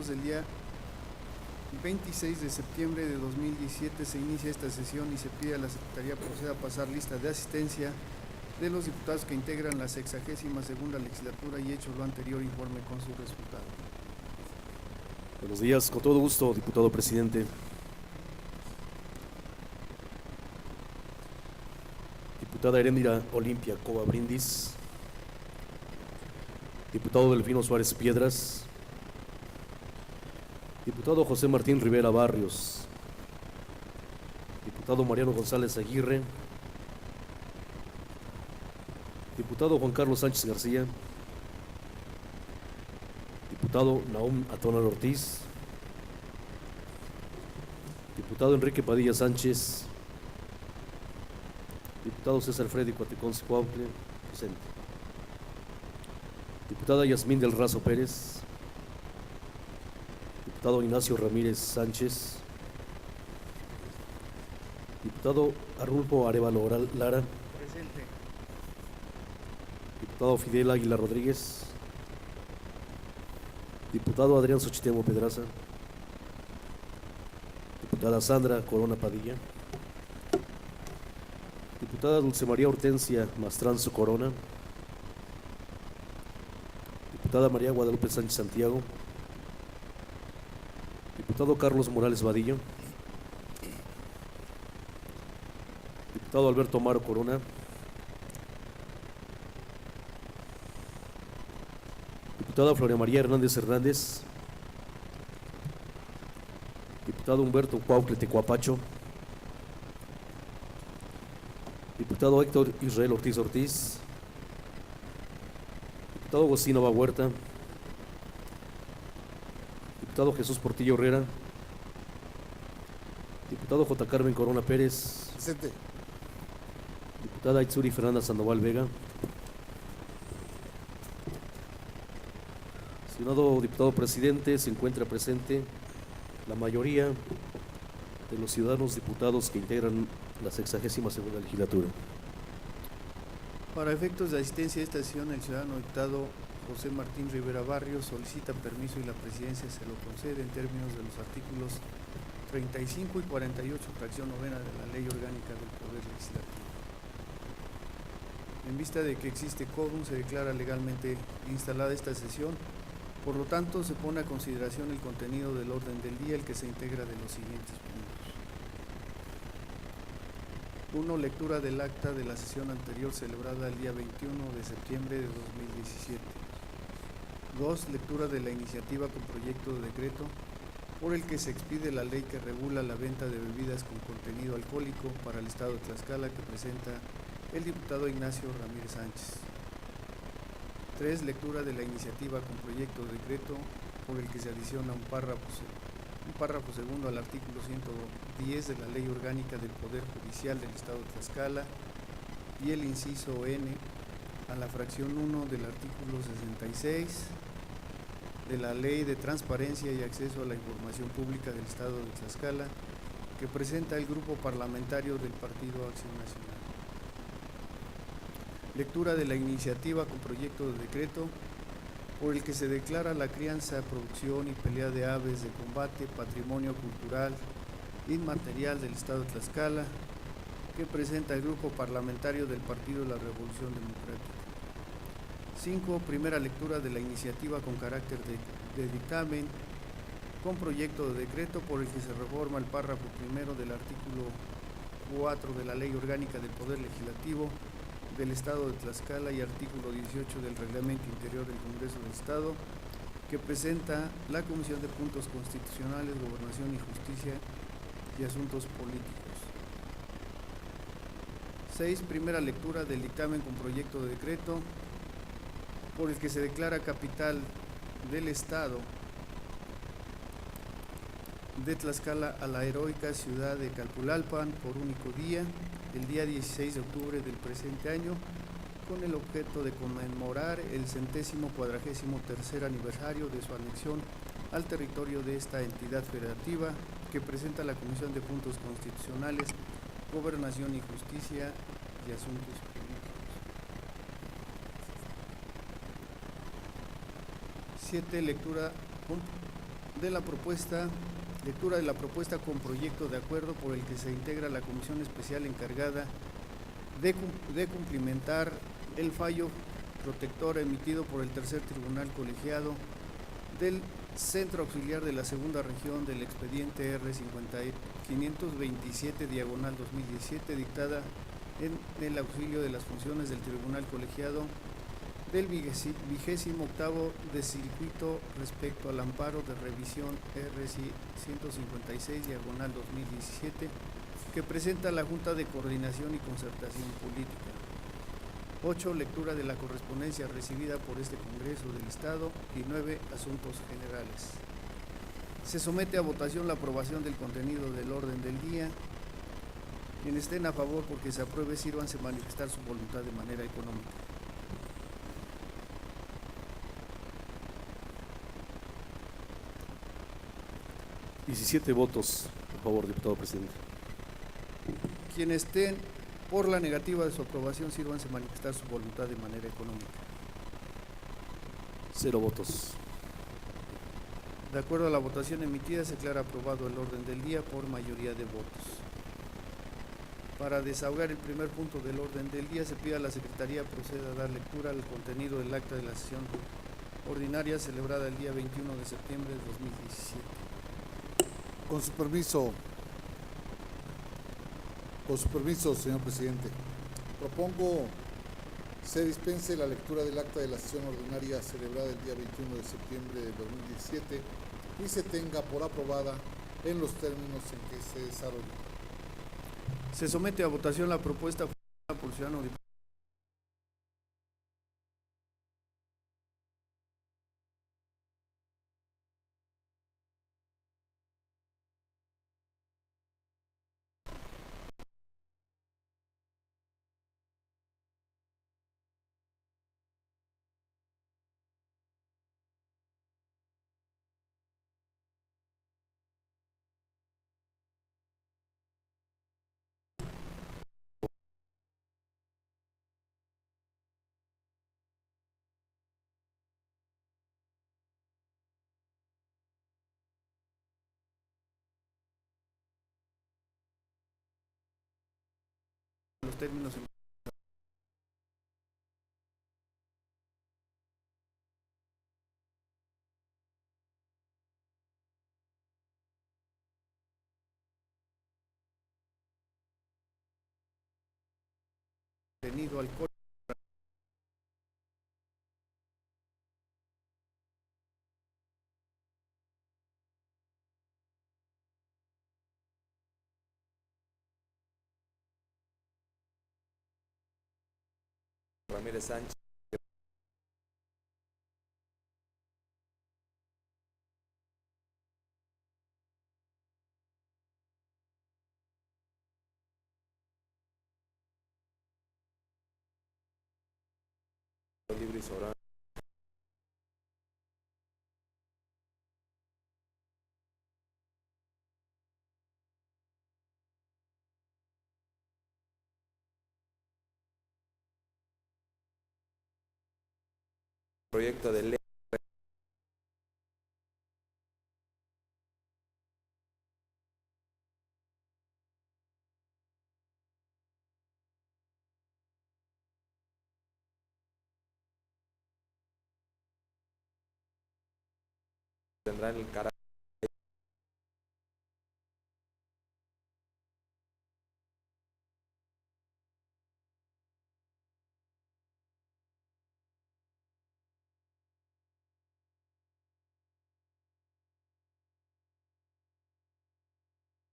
minutos del día 26 de septiembre de 2017 se inicia esta sesión y se pide a la Secretaría proceda a pasar lista de asistencia de los diputados que integran la 62ª legislatura y hecho lo anterior informe con su resultado. Buenos días, con todo gusto, diputado presidente. Diputada Heréndira Olimpia Cova Brindis. Diputado Delfino Suárez Piedras. Diputado José Martín Rivera Barrios. Diputado Mariano González Aguirre. Diputado Juan Carlos Sánchez García. Diputado Nahum Atonal Ortiz. Diputado Enrique Padilla Sánchez. Diputado César Freddy Cuatecón Cicuautle, presente. Diputada Yasmín del Razo Pérez. Diputado Ignacio Ramírez Sánchez. Diputado Arnulfo Arévalo Lara. Presente. Diputado Fidel Águila Rodríguez. Diputado Adrián Xochitemo Pedraza. Diputada Sandra Corona Padilla. Diputada Dulce María Hortensia Mastranzo Corona. Diputada María Guadalupe Sánchez Santiago. Diputado Carlos Morales Vadillo. Diputado Alberto Amaro Corona. Diputada Floria María Hernández Hernández. Diputado Humberto Cuautle Tecuapacho. Diputado Héctor Israel Ortiz Ortiz. Diputado Agustín Nava Huerta. Diputado Jesús Portillo Herrera. Diputado J. Carmen Corona Pérez. Presente. Diputada Itzuri Fernanda Sandoval Vega. Estimado diputado presidente, se encuentra presente la mayoría de los ciudadanos diputados que integran la 62ª legislatura. Para efectos de asistencia a esta sesión, el ciudadano diputado José Martín Rivera Barrios solicita permiso y la presidencia se lo concede en términos de los artículos 35 y 48, fracción novena de la Ley Orgánica del Poder Legislativo. En vista de que existe quórum, se declara legalmente instalada esta sesión. Por lo tanto, se pone a consideración el contenido del orden del día, el que se integra de los siguientes puntos. 1. Lectura del acta de la sesión anterior celebrada el día 21 de septiembre de 2017. 2. Lectura de la iniciativa con proyecto de decreto por el que se expide la ley que regula la venta de bebidas con contenido alcohólico para el estado de Tlaxcala, que presenta el diputado Ignacio Ramírez Sánchez. 3. Lectura de la iniciativa con proyecto de decreto por el que se adiciona un párrafo segundo al artículo 110 de la Ley Orgánica del Poder Judicial del Estado de Tlaxcala y el inciso N a la fracción 1 del artículo 66 de la Ley de Transparencia y Acceso a la Información Pública del Estado de Tlaxcala, que presenta el Grupo Parlamentario del Partido Acción Nacional. Lectura de la iniciativa con proyecto de decreto por el que se declara la crianza, producción y pelea de aves de combate patrimonio cultural inmaterial del Estado de Tlaxcala, que presenta el Grupo Parlamentario del Partido de la Revolución Democrática. 5. Primera lectura de la iniciativa con carácter de dictamen con proyecto de decreto por el que se reforma el párrafo primero del artículo 4 de la Ley Orgánica del Poder Legislativo del Estado de Tlaxcala y artículo 18 del Reglamento Interior del Congreso del Estado, que presenta la Comisión de Puntos Constitucionales, Gobernación y Justicia y Asuntos Políticos. 6. Primera lectura del dictamen con proyecto de decreto por el que se declara capital del Estado de Tlaxcala a la heroica ciudad de Calpulalpan por único día, el día 16 de octubre del presente año, con el objeto de conmemorar el 143º aniversario de su anexión al territorio de esta entidad federativa, que presenta la Comisión de Puntos Constitucionales, Gobernación y Justicia y Asuntos Políticos. 7. Lectura de la propuesta, lectura de la propuesta con proyecto de acuerdo por el que se integra la comisión especial encargada de cumplimentar el fallo protector emitido por el tercer tribunal colegiado del Centro Auxiliar de la Segunda Región del expediente R527/2017, dictada en el auxilio de las funciones del tribunal colegiado del 28º de circuito respecto al amparo de revisión R156/2017 que presenta la Junta de Coordinación y Concertación Política. 8. Lectura de la correspondencia recibida por este Congreso del Estado. Y 9. Asuntos generales. Se somete a votación la aprobación del contenido del orden del día. Quienes estén a favor porque se apruebe, sírvanse manifestar su voluntad de manera económica. ¿17 votos a favor, diputado presidente? Quienes estén por la negativa de su aprobación, sírvanse manifestar su voluntad de manera económica. 0 votos. De acuerdo a la votación emitida, se declara aprobado el orden del día por mayoría de votos. Para desahogar el primer punto del orden del día, se pide a la Secretaría proceda a dar lectura al contenido del acta de la sesión ordinaria celebrada el día 21 de septiembre de 2017. Con su permiso, señor presidente, propongo se dispense la lectura del acta de la sesión ordinaria celebrada el día 21 de septiembre de 2017 y se tenga por aprobada en los términos en que se desarrolló. Se somete a votación la propuesta formulada por el ciudadano diputado en los términos en contenido al código. Ramírez Sánchez. Libre y soberano. Proyecto de ley. Tendrán el carácter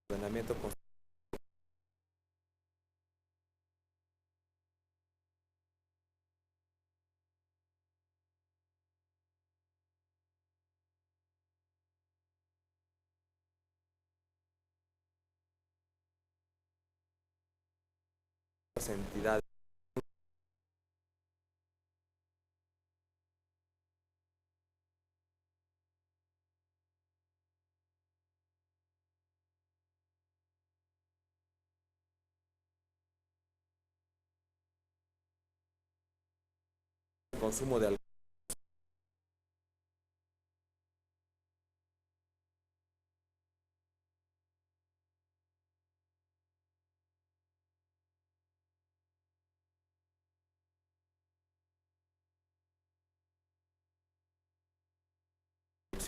de ordenamiento constitucional. Entidades de consumo de alcohol.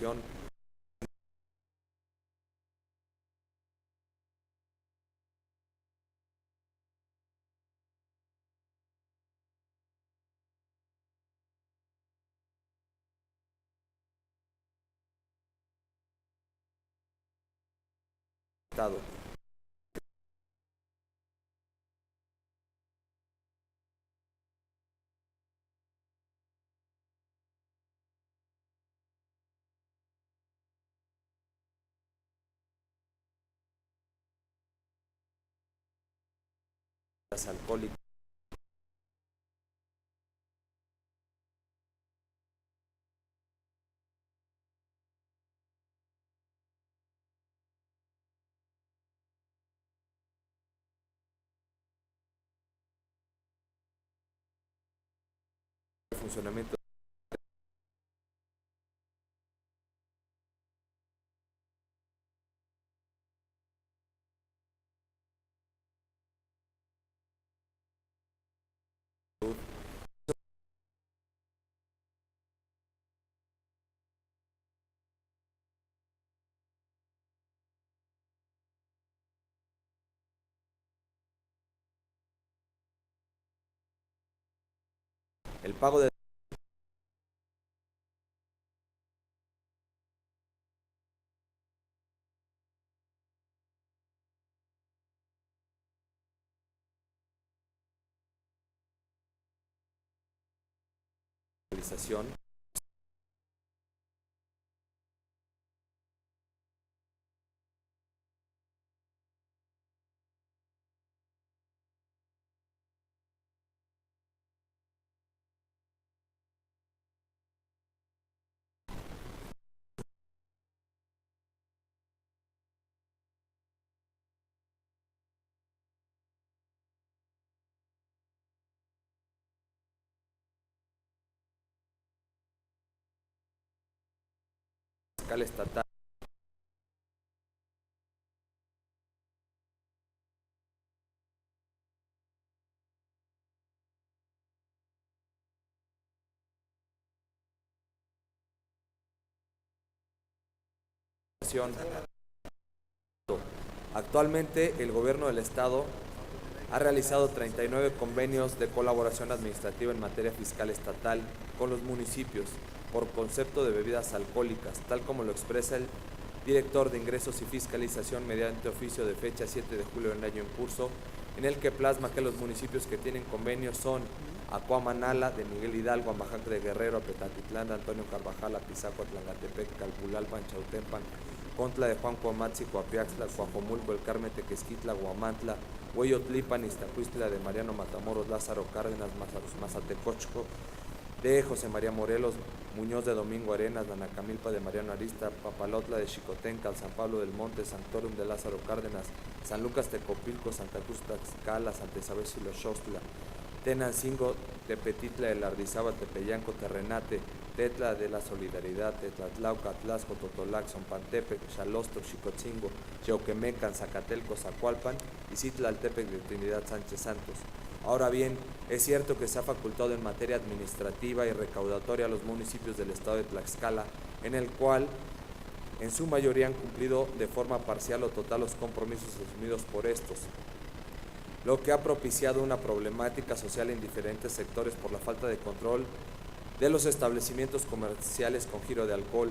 distribución Estado. Alcohólicas. El funcionamiento el pago de realización fiscal estatal Actualmente, el Gobierno del Estado ha realizado 39 convenios de colaboración administrativa en materia fiscal estatal con los municipios por concepto de bebidas alcohólicas, tal como lo expresa el director de Ingresos y Fiscalización mediante oficio de fecha 7 de julio del año en curso, en el que plasma que los municipios que tienen convenios son Acuamanala, de Miguel Hidalgo, Amajac de Guerrero, Apetatitlán, de Antonio Carvajal, Apizaco, Tlangatepec, Calpulalpan, Chautempan, Contla de Juan Coamatzi, Coapiaxtla, Coajomulco, El Carmen, Tequesquitla, Guamantla, Hueyotlipan, Iztacuistla, de Mariano Matamoros, Lázaro Cárdenas, Mazatecochco, de José María Morelos, Muñoz de Domingo Arenas, Nanacamilpa de Mariano Arista, Papalotla de Xicotencal, San Pablo del Monte, Sanctorum de Lázaro Cárdenas, San Lucas Tecopilco, Santa Cruz Tlaxcala, Santa Isabel Xiloxostla, Tenancingo, Tepetitla de Lardizaba, Tepeyanco, Terrenate, Tetla de la Solidaridad, Tetlatlauca, Tlaxco, Totolac, Zompantepec, Xalostro, Xicotzingo, Cheuquemecan, Zacatelco, Zacualpan y Citlaltepec de Trinidad Sánchez Santos. Ahora bien, es cierto que se ha facultado en materia administrativa y recaudatoria a los municipios del estado de Tlaxcala, en el cual en su mayoría han cumplido de forma parcial o total los compromisos asumidos por estos, lo que ha propiciado una problemática social en diferentes sectores por la falta de control de los establecimientos comerciales con giro de alcohol,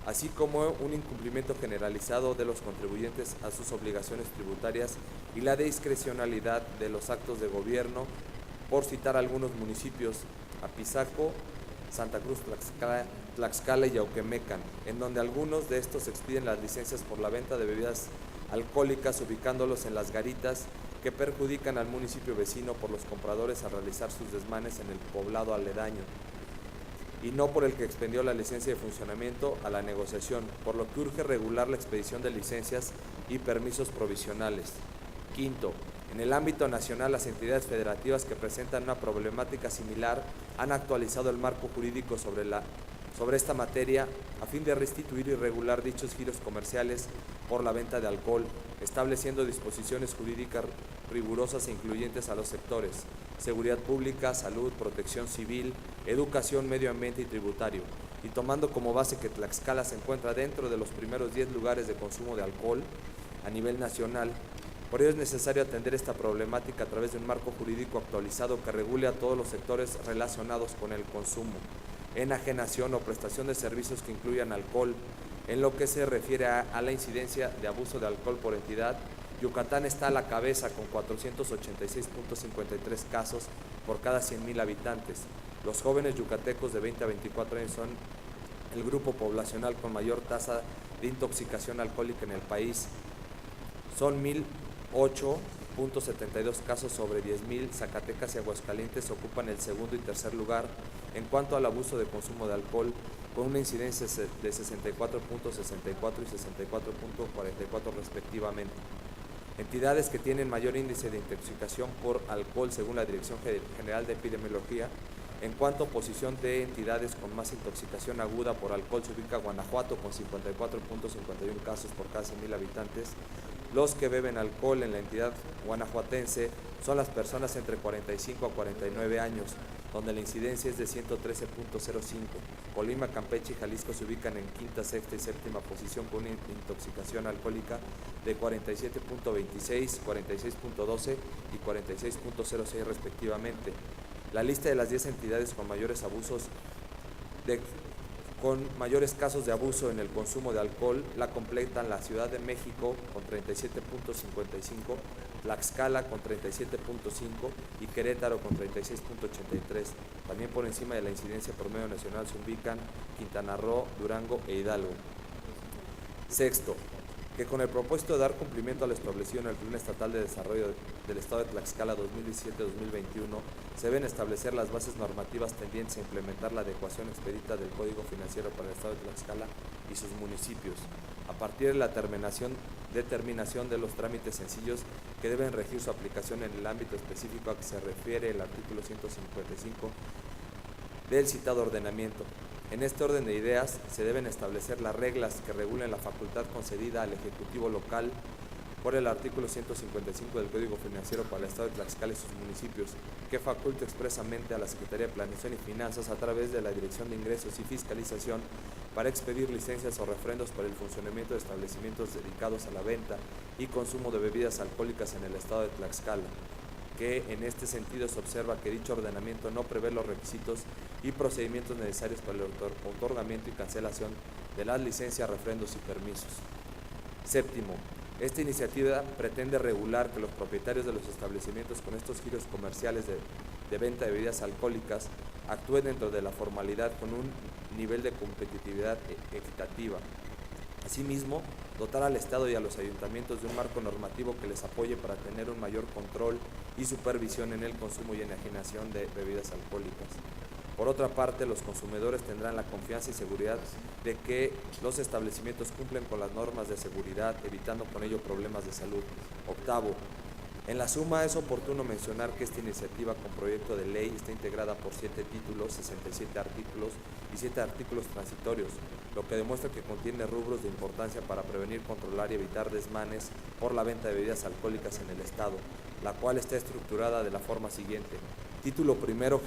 así como un incumplimiento generalizado de los contribuyentes a sus obligaciones tributarias y la discrecionalidad de los actos de gobierno, por citar algunos municipios: Apizaco, Santa Cruz, Tlaxcala y Yauquemecan, en donde algunos de estos expiden las licencias por la venta de bebidas alcohólicas, ubicándolos en las garitas que perjudican al municipio vecino por los compradores al realizar sus desmanes en el poblado aledaño, y no por el que expendió la licencia de funcionamiento a la negociación, por lo que urge regular la expedición de licencias y permisos provisionales. Quinto, en el ámbito nacional, las entidades federativas que presentan una problemática similar han actualizado el marco jurídico sobre esta materia a fin de restituir y regular dichos giros comerciales por la venta de alcohol, estableciendo disposiciones jurídicas rigurosas e incluyentes a los sectores: seguridad pública, salud, protección civil, educación, medio ambiente y tributario. y tomando como base que Tlaxcala se encuentra dentro de los primeros 10 lugares de consumo de alcohol a nivel nacional, por ello es necesario atender esta problemática a través de un marco jurídico actualizado que regule a todos los sectores relacionados con el consumo, enajenación o prestación de servicios que incluyan alcohol. En lo que se refiere a la incidencia de abuso de alcohol por entidad, Yucatán está a la cabeza con 486.53 casos por cada 100,000 habitantes. Los jóvenes yucatecos de 20 a 24 años son el grupo poblacional con mayor tasa de intoxicación alcohólica en el país. Son 1,008.72 casos sobre 10,000. Zacatecas y Aguascalientes ocupan el segundo y tercer lugar en cuanto al abuso de consumo de alcohol, con una incidencia de 64.64 y 64.44 respectivamente. Entidades que tienen mayor índice de intoxicación por alcohol según la Dirección General de Epidemiología. En cuanto a posición de entidades con más intoxicación aguda por alcohol, se ubica Guanajuato con 54.51 casos por cada 100,000 habitantes. Los que beben alcohol en la entidad guanajuatense son las personas entre 45 a 49 años, donde la incidencia es de 113.05. Colima, Campeche y Jalisco se ubican en quinta, sexta y séptima posición con una intoxicación alcohólica de 47.26, 46.12 y 46.06 respectivamente. La lista de las 10 entidades con mayores casos de abuso en el consumo de alcohol la completan la Ciudad de México con 37.55, Tlaxcala con 37.5 y Querétaro con 36.83. También por encima de la incidencia promedio nacional se ubican Quintana Roo, Durango e Hidalgo. Sexto, que con el propósito de dar cumplimiento al establecido en el Plan Estatal de Desarrollo del Estado de Tlaxcala 2017-2021, se deben establecer las bases normativas tendientes a implementar la adecuación expedita del Código Financiero para el Estado de Tlaxcala y sus municipios, a partir de la determinación de los trámites sencillos que deben regir su aplicación en el ámbito específico a que se refiere el artículo 155 del citado ordenamiento. En este orden de ideas se deben establecer las reglas que regulen la facultad concedida al Ejecutivo local por el artículo 155 del Código Financiero para el Estado de Tlaxcala y sus municipios, que faculta expresamente a la Secretaría de Planeación y Finanzas a través de la Dirección de Ingresos y Fiscalización para expedir licencias o refrendos para el funcionamiento de establecimientos dedicados a la venta y consumo de bebidas alcohólicas en el Estado de Tlaxcala, que en este sentido se observa que dicho ordenamiento no prevé los requisitos y procedimientos necesarios para el otorgamiento y cancelación de las licencias, refrendos y permisos. Séptimo, esta iniciativa pretende regular que los propietarios de los establecimientos con estos giros comerciales de venta de bebidas alcohólicas actúen dentro de la formalidad con un nivel de competitividad equitativa. Asimismo, dotar al Estado y a los ayuntamientos de un marco normativo que les apoye para tener un mayor control y supervisión en el consumo y enajenación de bebidas alcohólicas. Por otra parte, los consumidores tendrán la confianza y seguridad de que los establecimientos cumplen con las normas de seguridad, evitando con ello problemas de salud. Octavo, en la suma es oportuno mencionar que esta iniciativa con proyecto de ley está integrada por 7 títulos, 67 artículos y 7 artículos transitorios, lo que demuestra que contiene rubros de importancia para prevenir, controlar y evitar desmanes por la venta de bebidas alcohólicas en el Estado, la cual está estructurada de la forma siguiente. Título primero,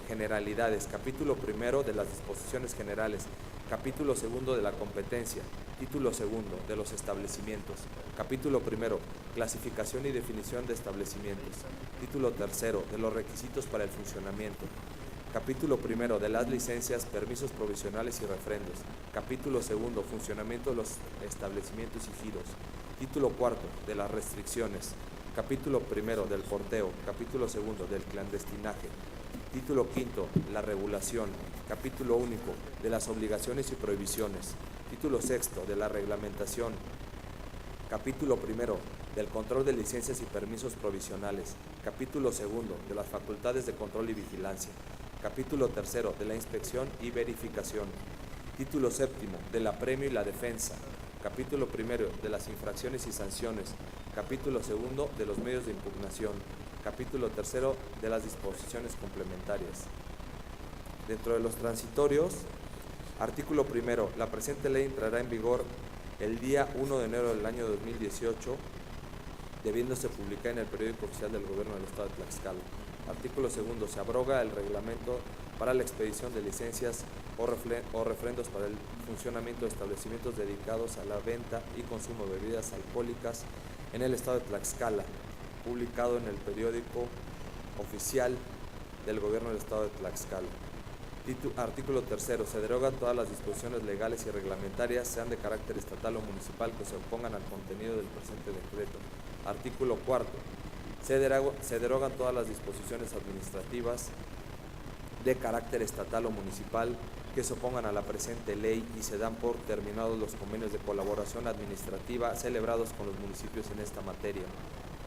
generalidades. Capítulo primero, de las disposiciones generales. Capítulo segundo, de la competencia. Título segundo, de los establecimientos. Capítulo primero, clasificación y definición de establecimientos. Título tercero, de los requisitos para el funcionamiento. Capítulo primero, de las licencias, permisos provisionales y refrendos. Capítulo segundo, funcionamiento de los establecimientos y giros. Título cuarto, de las restricciones. Capítulo primero, del porteo. Capítulo segundo, del clandestinaje. Título quinto, la regulación. Capítulo único, de las obligaciones y prohibiciones. Título sexto, de la reglamentación. Capítulo primero, del control de licencias y permisos provisionales. Capítulo segundo, de las facultades de control y vigilancia. Capítulo tercero, de la inspección y verificación. Título séptimo, del apremio y la defensa. Capítulo primero, de las infracciones y sanciones. Capítulo segundo, de los medios de impugnación. Capítulo tercero, de las disposiciones complementarias. Dentro de los transitorios, artículo primero, la presente ley entrará en vigor el día 1 de enero del año 2018, debiéndose publicar en el periódico oficial del Gobierno del Estado de Tlaxcala. Artículo segundo, se abroga el reglamento para la expedición de licencias, o refrendos para el funcionamiento de establecimientos dedicados a la venta y consumo de bebidas alcohólicas en el estado de Tlaxcala, publicado en el periódico oficial del Gobierno del Estado de Tlaxcala. Artículo 3. Se derogan todas las disposiciones legales y reglamentarias, sean de carácter estatal o municipal, que se opongan al contenido del presente decreto. Artículo 4. Se derogan todas las disposiciones administrativas de carácter estatal o municipal que se opongan a la presente ley y se dan por terminados los convenios de colaboración administrativa celebrados con los municipios en esta materia.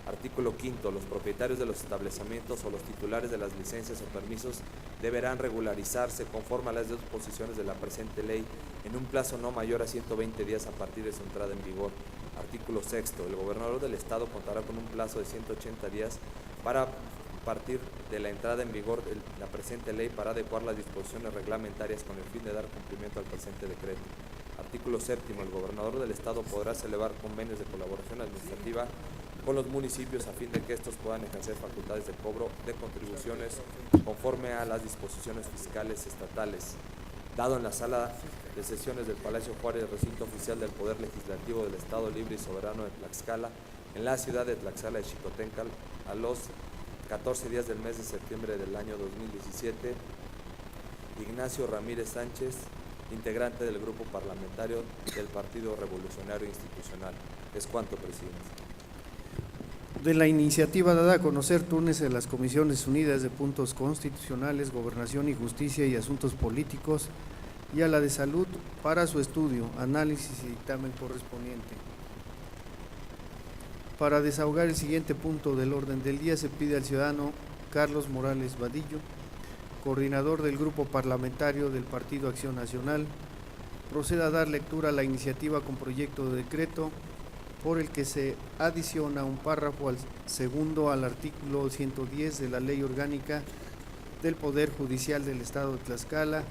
Artículo 5. Los propietarios de los establecimientos o los titulares de las licencias o permisos deberán regularizarse conforme a las disposiciones de la presente ley en un plazo no mayor a 120 días a partir de su entrada en vigor. Artículo 6. El gobernador del Estado contará con un plazo de 180 días para partir de la entrada en vigor de la presente ley para adecuar las disposiciones reglamentarias con el fin de dar cumplimiento al presente decreto. Artículo 7. El gobernador del Estado podrá celebrar convenios de colaboración administrativa con los municipios a fin de que estos puedan ejercer facultades de cobro de contribuciones conforme a las disposiciones fiscales estatales, dado en la sala de sesiones del Palacio Juárez, recinto oficial del Poder Legislativo del Estado Libre y Soberano de Tlaxcala, en la ciudad de Tlaxcala de Xicoténcatl, a los 14 días del mes de septiembre del año 2017, Ignacio Ramírez Sánchez, integrante del grupo parlamentario del Partido Revolucionario Institucional. Es cuanto, presidente. De la iniciativa dada a conocer, túnese a las Comisiones Unidas de Puntos Constitucionales, Gobernación y Justicia y Asuntos Políticos y a la de Salud para su estudio, análisis y dictamen correspondiente. Para desahogar el siguiente punto del orden del día, se pide al ciudadano Carlos Morales Vadillo, coordinador del Grupo Parlamentario del Partido Acción Nacional, proceda a dar lectura a la iniciativa con proyecto de decreto por el que se adiciona un párrafo segundo al artículo 110 de la Ley Orgánica del Poder Judicial del Estado de Tlaxcala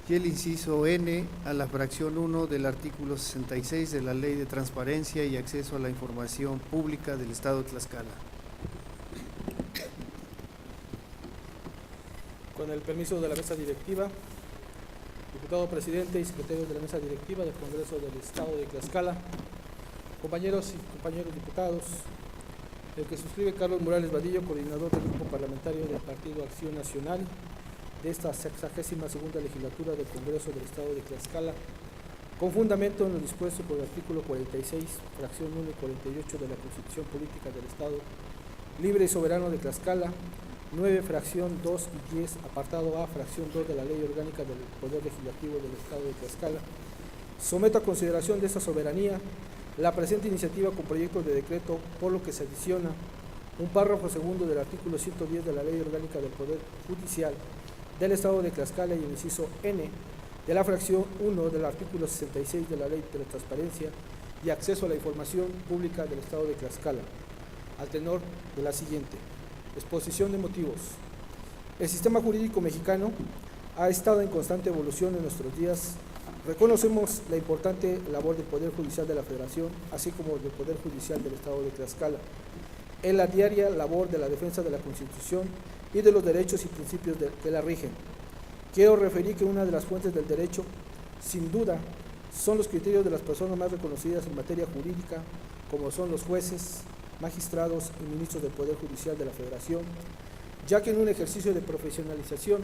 y el inciso N a la fracción 1 del artículo 66 de la Ley de Transparencia y Acceso a la Información Pública del Estado de Tlaxcala. Con el permiso de la mesa directiva, diputado presidente y secretario de la mesa directiva del Congreso del Estado de Tlaxcala, compañeros y compañeros diputados, el que suscribe Carlos Morales Vadillo, coordinador del Grupo Parlamentario del Partido Acción Nacional de esta 62ª legislatura del Congreso del Estado de Tlaxcala, con fundamento en lo dispuesto por el artículo 46, fracción 1 y 48 de la Constitución Política del Estado Libre y Soberano de Tlaxcala, 9, fracción 2 y 10, apartado A, fracción 2 de la Ley Orgánica del Poder Legislativo del Estado de Tlaxcala, someto a consideración de esta soberanía la presente iniciativa con proyecto de decreto, por lo que se adiciona un párrafo segundo del artículo 110 de la Ley Orgánica del Poder Judicial del Estado de Tlaxcala y el inciso N de la fracción 1 del artículo 66 de la Ley de Transparencia y Acceso a la Información Pública del Estado de Tlaxcala, al tenor de la siguiente. Exposición de motivos. El sistema jurídico mexicano ha estado en constante evolución en nuestros días. Reconocemos la importante labor del Poder Judicial de la Federación, así como del Poder Judicial del Estado de Tlaxcala, en la diaria labor de la defensa de la Constitución y de los derechos y principios que la rigen. Quiero referir que una de las fuentes del derecho, sin duda, son los criterios de las personas más reconocidas en materia jurídica, como son los jueces, magistrados y ministros del Poder Judicial de la Federación, ya que en un ejercicio de profesionalización,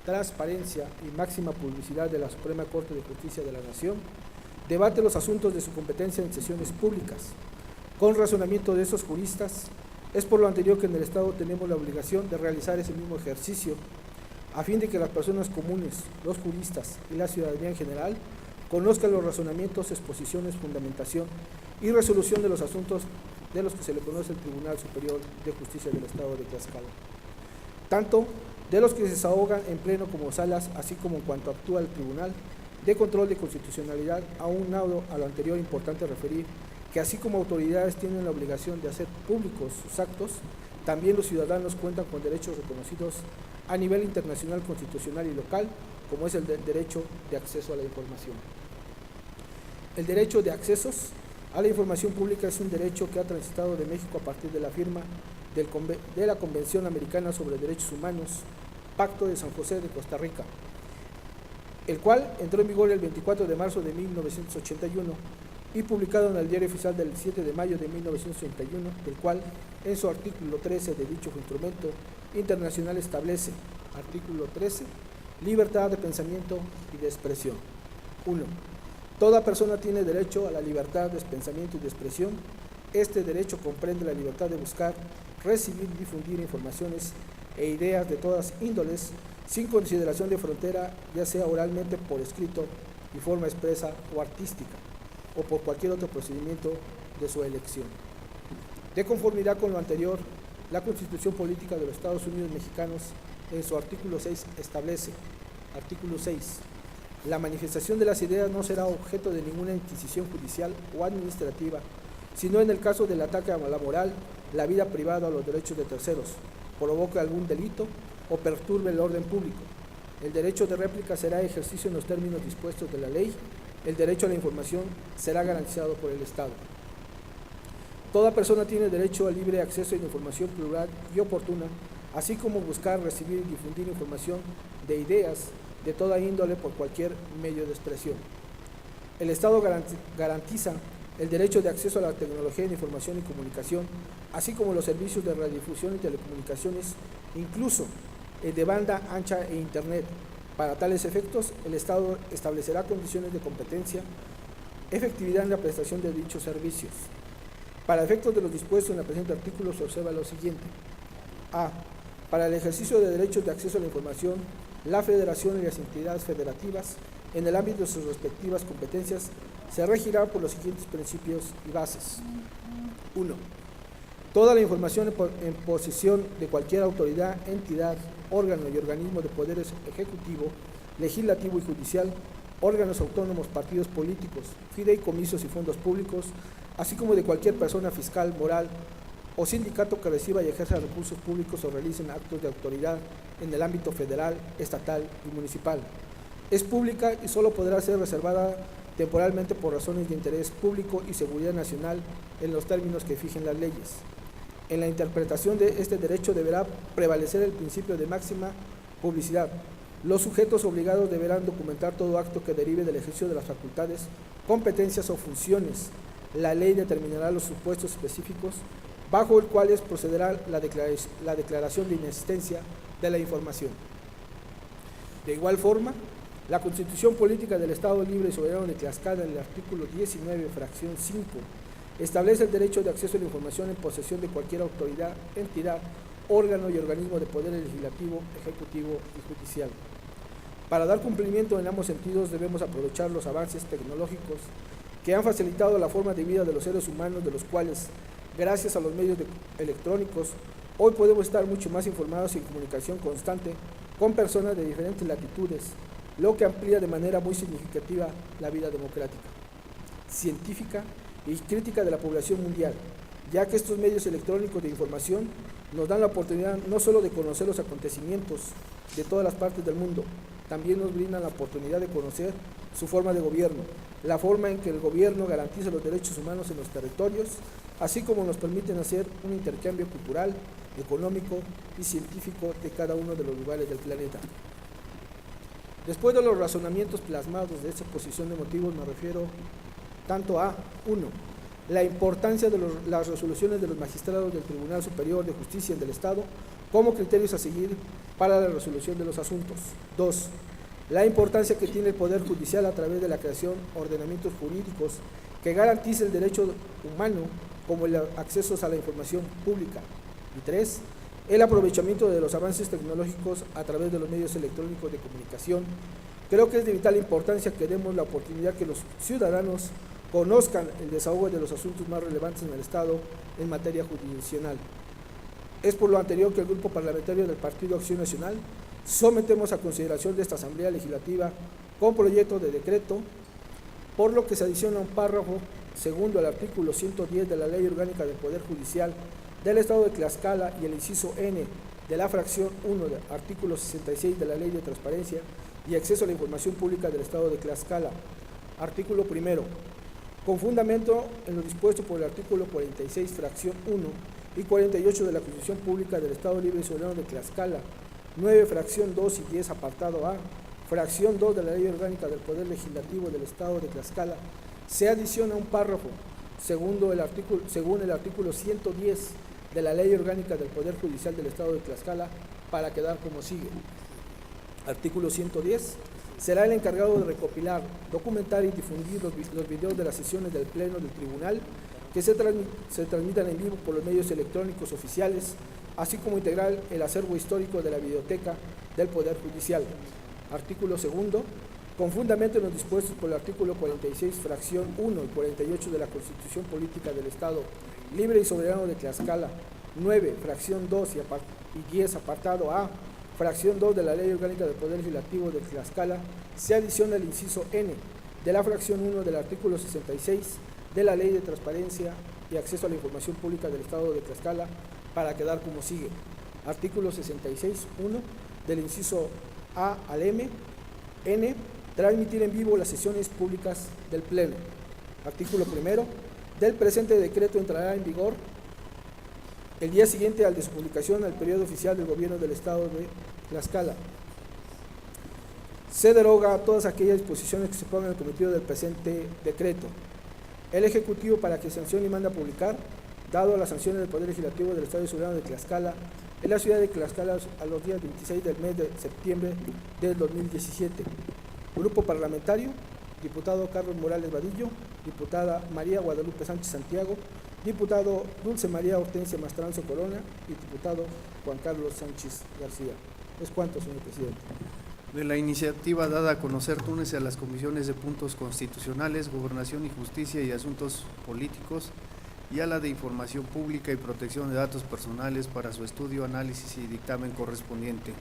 transparencia y máxima publicidad de la Suprema Corte de Justicia de la Nación, debate los asuntos de su competencia en sesiones públicas. Con razonamiento de esos juristas, es por lo anterior que en el Estado tenemos la obligación de realizar ese mismo ejercicio, a fin de que las personas comunes, los juristas y la ciudadanía en general conozcan los razonamientos, exposiciones, fundamentación y resolución de los asuntos de los que se le conoce el Tribunal Superior de Justicia del Estado de Tlaxcala, tanto de los que se desahogan en pleno como salas, así como en cuanto actúa el Tribunal de Control de Constitucionalidad. Aunado a lo anterior, importante referir que así como autoridades tienen la obligación de hacer públicos sus actos, también los ciudadanos cuentan con derechos reconocidos a nivel internacional, constitucional y local, como es el derecho de acceso a la información. El derecho de accesos a la información pública es un derecho que ha transitado de México a partir de la firma de la Convención Americana sobre Derechos Humanos, Pacto de San José de Costa Rica, el cual entró en vigor el 24 de marzo de 1981 y publicado en el Diario Oficial del 7 de mayo de 1981, del cual en su artículo 13 de dicho instrumento internacional establece, artículo 13, libertad de pensamiento y de expresión. 1. Toda persona tiene derecho a la libertad de pensamiento y de expresión. Este derecho comprende la libertad de buscar, recibir y difundir informaciones e ideas de todas índoles, sin consideración de frontera, ya sea oralmente, por escrito, y forma expresa o artística, o por cualquier otro procedimiento de su elección. De conformidad con lo anterior, la Constitución Política de los Estados Unidos Mexicanos, en su artículo 6, establece, artículo 6, la manifestación de las ideas no será objeto de ninguna inquisición judicial o administrativa, sino en el caso del ataque a la moral, la vida privada o los derechos de terceros, provoque algún delito o perturbe el orden público. El derecho de réplica será ejercicio en los términos dispuestos de la ley. El derecho a la información será garantizado por el Estado. Toda persona tiene derecho al libre acceso a la información plural y oportuna, así como buscar, recibir y difundir información de ideas de toda índole por cualquier medio de expresión. El Estado garantiza el derecho de acceso a la tecnología de información y comunicación, así como los servicios de radiodifusión y telecomunicaciones, incluso el de banda ancha e Internet. Para tales efectos, el Estado establecerá condiciones de competencia, efectividad en la prestación de dichos servicios. Para efectos de los dispuestos en el presente artículo se observa lo siguiente. A. Para el ejercicio de derechos de acceso a la información, la Federación y las entidades federativas, en el ámbito de sus respectivas competencias, se regirá por los siguientes principios y bases. 1. Toda la información en posesión de cualquier autoridad, entidad, órgano y organismo de poderes ejecutivo, legislativo y judicial, órganos autónomos, partidos políticos, fideicomisos y fondos públicos, así como de cualquier persona fiscal, moral o sindicato que reciba y ejerza recursos públicos o realicen actos de autoridad en el ámbito federal, estatal y municipal. Es pública y solo podrá ser reservada temporalmente por razones de interés público y seguridad nacional en los términos que fijen las leyes. En la interpretación de este derecho deberá prevalecer el principio de máxima publicidad. Los sujetos obligados deberán documentar todo acto que derive del ejercicio de las facultades, competencias o funciones. La ley determinará los supuestos específicos bajo los cuales procederá la declaración de inexistencia de la información. De igual forma, la Constitución Política del Estado Libre y Soberano de Tlaxcala, en el artículo 19, fracción 5, establece el derecho de acceso a la información en posesión de cualquier autoridad, entidad, órgano y organismo de poder legislativo, ejecutivo y judicial. Para dar cumplimiento en ambos sentidos debemos aprovechar los avances tecnológicos que han facilitado la forma de vida de los seres humanos, de los cuales, gracias a los medios electrónicos, hoy podemos estar mucho más informados y en comunicación constante con personas de diferentes latitudes, lo que amplía de manera muy significativa la vida democrática, científica y crítica de la población mundial, ya que estos medios electrónicos de información nos dan la oportunidad no solo de conocer los acontecimientos de todas las partes del mundo, también nos brindan la oportunidad de conocer su forma de gobierno, la forma en que el gobierno garantiza los derechos humanos en los territorios, así como nos permiten hacer un intercambio cultural, económico y científico de cada uno de los lugares del planeta. Después de los razonamientos plasmados de esta exposición de motivos, me refiero tanto a 1. La importancia de las resoluciones de los magistrados del Tribunal Superior de Justicia del Estado como criterios a seguir para la resolución de los asuntos. 2. La importancia que tiene el Poder Judicial a través de la creación de ordenamientos jurídicos que garantice el derecho humano como el acceso a la información pública. Y 3. El aprovechamiento de los avances tecnológicos a través de los medios electrónicos de comunicación. Creo que es de vital importancia que demos la oportunidad que los ciudadanos conozcan el desahogo de los asuntos más relevantes en el Estado en materia jurisdiccional. Es por lo anterior que el Grupo Parlamentario del Partido Acción Nacional sometemos a consideración de esta Asamblea Legislativa con proyecto de decreto, por lo que se adiciona un párrafo segundo al artículo 110 de la Ley Orgánica del Poder Judicial del Estado de Tlaxcala y el inciso N de la fracción 1 del artículo 66 de la Ley de Transparencia y Acceso a la Información Pública del Estado de Tlaxcala. Artículo primero. Con fundamento en lo dispuesto por el artículo 46, fracción 1 y 48 de la Constitución Pública del Estado Libre y Soberano de Tlaxcala, 9, fracción 2 y 10, apartado A, fracción 2 de la Ley Orgánica del Poder Legislativo del Estado de Tlaxcala, se adiciona un párrafo según el artículo 110 de la Ley Orgánica del Poder Judicial del Estado de Tlaxcala, para quedar como sigue. Artículo 110. Será el encargado de recopilar, documentar y difundir los videos de las sesiones del Pleno del Tribunal que se transmitan en vivo por los medios electrónicos oficiales, así como integrar el acervo histórico de la biblioteca del Poder Judicial. Artículo 2. Con fundamento en los dispuestos por el artículo 46, fracción 1 y 48 de la Constitución Política del Estado Libre y Soberano de Tlaxcala, 9, fracción 2 y 10, apartado A, fracción 2 de la Ley Orgánica del Poder Legislativo de Tlaxcala, se adiciona el inciso N de la fracción 1 del artículo 66 de la Ley de Transparencia y Acceso a la Información Pública del Estado de Tlaxcala, para quedar como sigue. Artículo 66, 1 del inciso A al M, N, transmitir en vivo las sesiones públicas del Pleno. Artículo 1 del presente decreto entrará en vigor el día siguiente al de su publicación al periodo oficial del Gobierno del Estado de Tlaxcala. Se deroga todas aquellas disposiciones que se pongan en el cometido del presente decreto. El Ejecutivo, para que sancione y manda a publicar, dado las sanciones del Poder Legislativo del Estado Soberano de Tlaxcala, en la ciudad de Tlaxcala a los días 26 del mes de septiembre del 2017. Grupo parlamentario: diputado Carlos Morales Vadillo, diputada María Guadalupe Sánchez Santiago, diputado Dulce María Hortensia Mastranzo Corona y diputado Juan Carlos Sánchez García. Es cuanto, señor presidente. De la iniciativa dada a conocer, túnese a las comisiones de puntos constitucionales, gobernación y justicia y asuntos políticos, y a la de información pública y protección de datos personales para su estudio, análisis y dictamen correspondiente.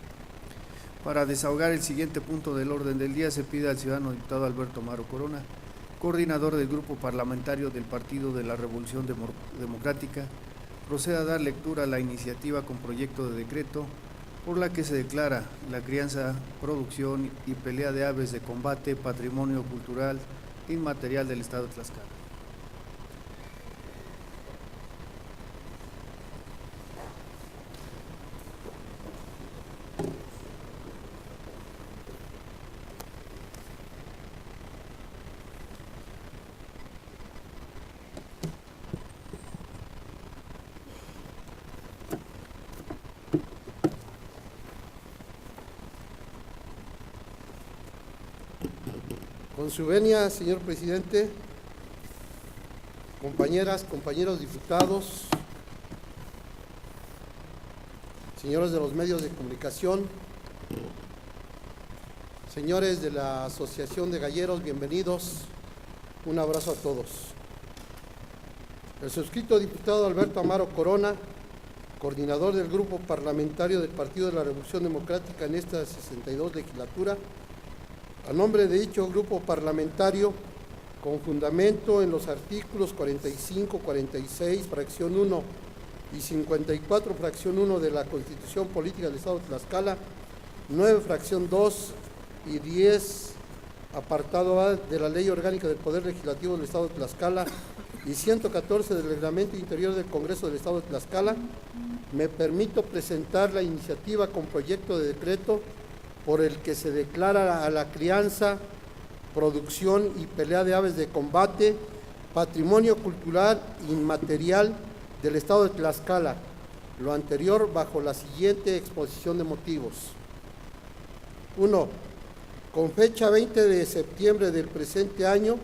Para desahogar el siguiente punto del orden del día, se pide al ciudadano diputado Alberto Amaro Corona, coordinador del grupo parlamentario del Partido de la Revolución Democrática, proceda a dar lectura a la iniciativa con proyecto de decreto por la que se declara la crianza, producción y pelea de aves de combate patrimonio cultural inmaterial del Estado de Tlaxcala. Con su venia, señor presidente, compañeras, compañeros diputados, señores de los medios de comunicación, señores de la Asociación de Galleros, bienvenidos, un abrazo a todos. El suscrito diputado Alberto Amaro Corona, coordinador del grupo parlamentario del Partido de la Revolución Democrática en esta 62 legislatura, a nombre de dicho grupo parlamentario, con fundamento en los artículos 45, 46, fracción 1 y 54, fracción 1 de la Constitución Política del Estado de Tlaxcala, 9, fracción 2 y 10, apartado A de la Ley Orgánica del Poder Legislativo del Estado de Tlaxcala y 114 del Reglamento Interior del Congreso del Estado de Tlaxcala, me permito presentar la iniciativa con proyecto de decreto por el que se declara a la crianza, producción y pelea de aves de combate patrimonio cultural inmaterial del Estado de Tlaxcala, lo anterior bajo la siguiente exposición de motivos. 1. Con fecha 20 de septiembre del presente año,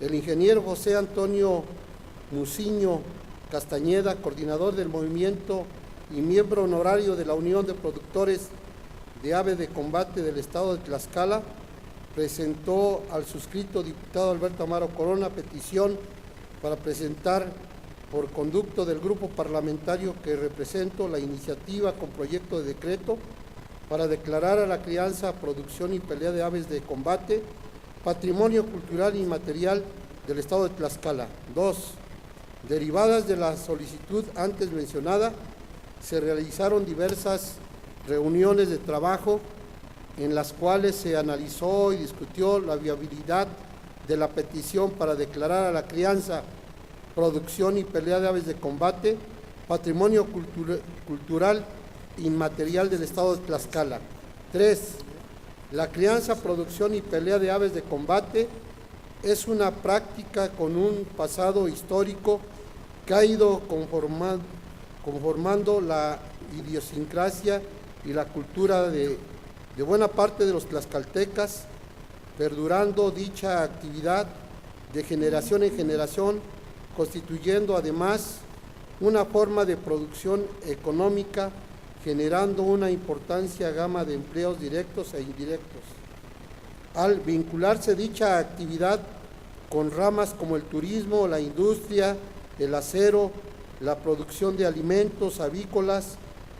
el ingeniero José Antonio Muciño Castañeda, coordinador del movimiento y miembro honorario de la Unión de Productores de Ave de Combate del Estado de Tlaxcala, presentó al suscrito diputado Alberto Amaro Corona petición para presentar por conducto del grupo parlamentario que represento la iniciativa con proyecto de decreto para declarar a la crianza, producción y pelea de aves de combate patrimonio cultural inmaterial del Estado de Tlaxcala. 2. Derivadas de la solicitud antes mencionada, se realizaron diversas reuniones de trabajo en las cuales se analizó y discutió la viabilidad de la petición para declarar a la crianza, producción y pelea de aves de combate patrimonio cultural inmaterial del Estado de Tlaxcala. 3. La crianza, producción y pelea de aves de combate es una práctica con un pasado histórico que ha ido conformando la idiosincrasia y la cultura de buena parte de los tlaxcaltecas, perdurando dicha actividad de generación en generación, constituyendo además una forma de producción económica, generando una importante gama de empleos directos e indirectos. Al vincularse dicha actividad con ramas como el turismo, la industria, el acero, la producción de alimentos avícolas,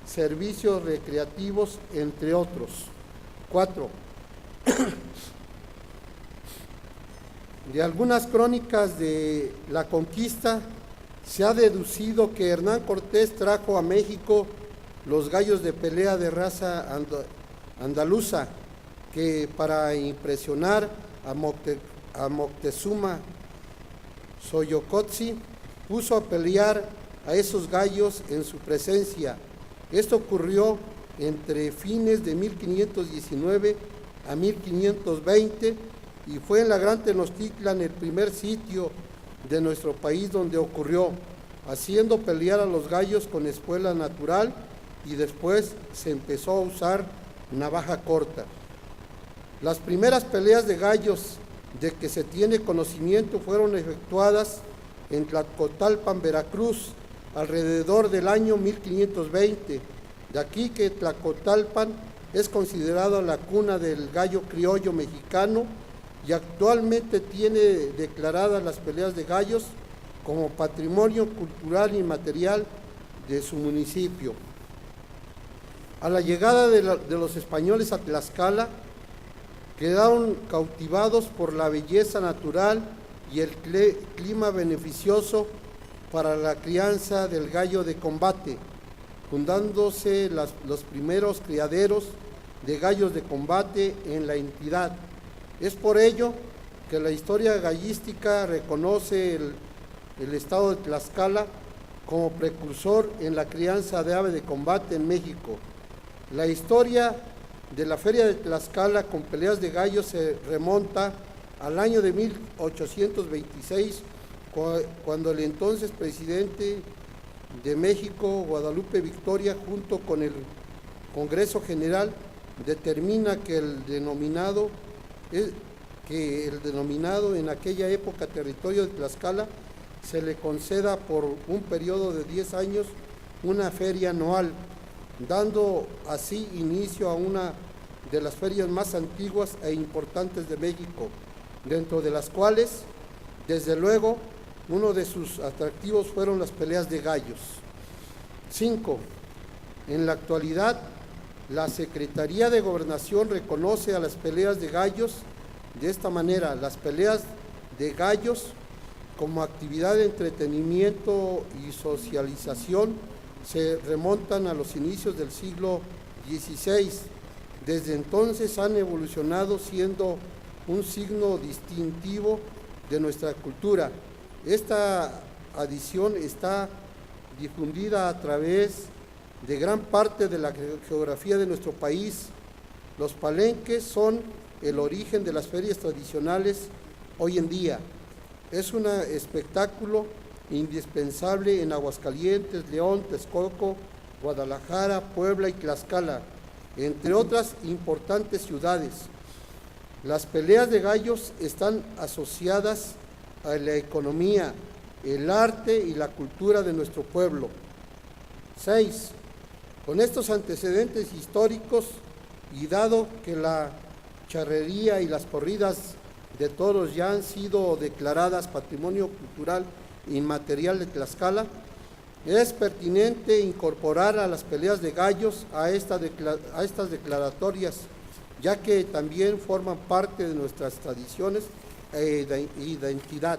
servicios recreativos, entre otros. 4. De algunas crónicas de la conquista se ha deducido que Hernán Cortés trajo a México los gallos de pelea de raza andaluza, que para impresionar a Moctezuma Xochicóatl puso a pelear a esos gallos en su presencia. Esto ocurrió entre fines de 1519 a 1520 y fue en la Gran Tenochtitlan el primer sitio de nuestro país donde ocurrió, haciendo pelear a los gallos con espuela natural, y después se empezó a usar navaja corta. Las primeras peleas de gallos de que se tiene conocimiento fueron efectuadas en Tlacotalpan, Veracruz, alrededor del año 1520. De aquí que Tlacotalpan es considerado la cuna del gallo criollo mexicano y actualmente tiene declaradas las peleas de gallos como patrimonio cultural inmaterial de su municipio. A la llegada de los españoles a Tlaxcala, quedaron cautivados por la belleza natural y el clima beneficioso para la crianza del gallo de combate, fundándose los primeros criaderos de gallos de combate en la entidad. Es por ello que la historia gallística reconoce el estado de Tlaxcala como precursor en la crianza de ave de combate en México. La historia de la Feria de Tlaxcala con peleas de gallos se remonta al año de 1826, cuando el entonces presidente de México, Guadalupe Victoria, junto con el Congreso General, determina que el denominado en aquella época territorio de Tlaxcala se le conceda por un periodo de 10 años una feria anual, dando así inicio a una de las ferias más antiguas e importantes de México, dentro de las cuales, desde luego, uno de sus atractivos fueron las peleas de gallos. 5. En la actualidad, la Secretaría de Gobernación reconoce a las peleas de gallos de esta manera: las peleas de gallos como actividad de entretenimiento y socialización se remontan a los inicios del siglo XVI. Desde entonces han evolucionado siendo un signo distintivo de nuestra cultura. Esta adición está difundida a través de gran parte de la geografía de nuestro país. Los palenques son el origen de las ferias tradicionales hoy en día. Es un espectáculo indispensable en Aguascalientes, León, Texcoco, Guadalajara, Puebla y Tlaxcala, entre otras importantes ciudades. Las peleas de gallos están asociadas a la economía, el arte y la cultura de nuestro pueblo. 6. Con estos antecedentes históricos y dado que la charrería y las corridas de toros ya han sido declaradas Patrimonio Cultural Inmaterial de Tlaxcala, es pertinente incorporar a las peleas de gallos a estas declaratorias, ya que también forman parte de nuestras tradiciones e identidad.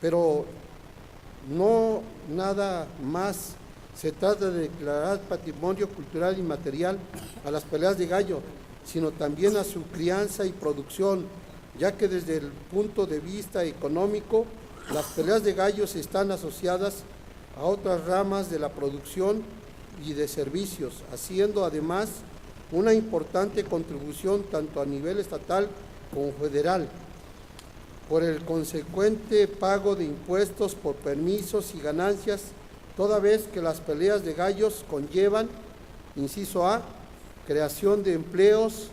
Pero no nada más se trata de declarar Patrimonio Cultural Inmaterial a las peleas de gallo, sino también a su crianza y producción, ya que desde el punto de vista económico, las peleas de gallos están asociadas a otras ramas de la producción y de servicios, haciendo además una importante contribución tanto a nivel estatal como federal, por el consecuente pago de impuestos por permisos y ganancias, toda vez que las peleas de gallos conllevan, inciso A, creación de empleos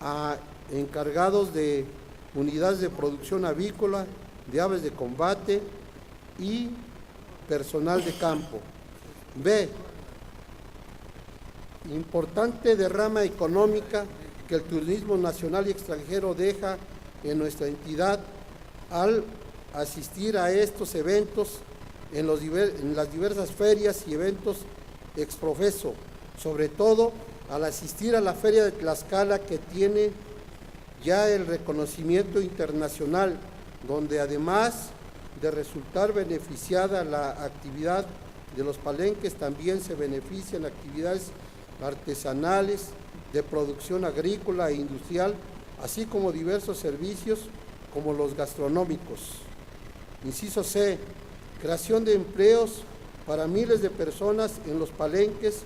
a encargados de unidades de producción avícola, de aves de combate y personal de campo. B, importante derrama económica que el turismo nacional y extranjero deja en nuestra entidad al asistir a estos eventos en las diversas ferias y eventos exprofeso, sobre todo al asistir a la Feria de Tlaxcala, que tiene ya el reconocimiento internacional, donde además de resultar beneficiada la actividad de los palenques, también se benefician actividades artesanales, de producción agrícola e industrial, así como diversos servicios como los gastronómicos. Inciso C, creación de empleos para miles de personas en los palenques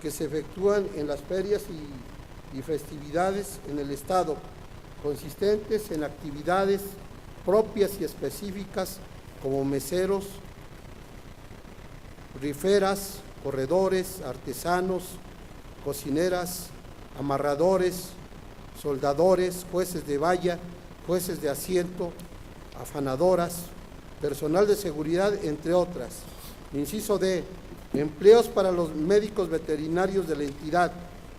que se efectúan en las ferias y festividades en el Estado, consistentes en actividades propias y específicas como meseros, riferas, corredores, artesanos, cocineras, amarradores, soldadores, jueces de valla, jueces de asiento, afanadoras, personal de seguridad, entre otras. Inciso D, empleos para los médicos veterinarios de la entidad.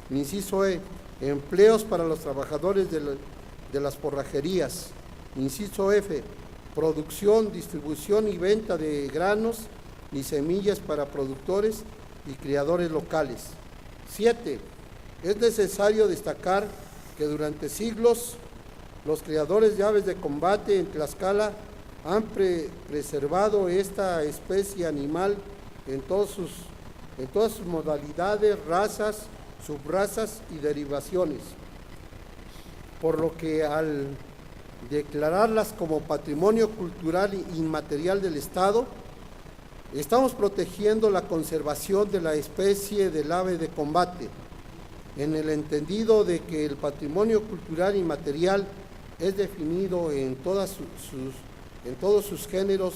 Inciso E, empleos para los trabajadores de las forrajerías. Inciso F, producción, distribución y venta de granos y semillas para productores y criadores locales. 7. Es necesario destacar que durante siglos los criadores de aves de combate en Tlaxcala han preservado esta especie animal en todas sus modalidades, razas, subrazas y derivaciones, por lo que al declararlas como patrimonio cultural inmaterial del Estado, estamos protegiendo la conservación de la especie del ave de combate, en el entendido de que el patrimonio cultural inmaterial es definido en todos sus géneros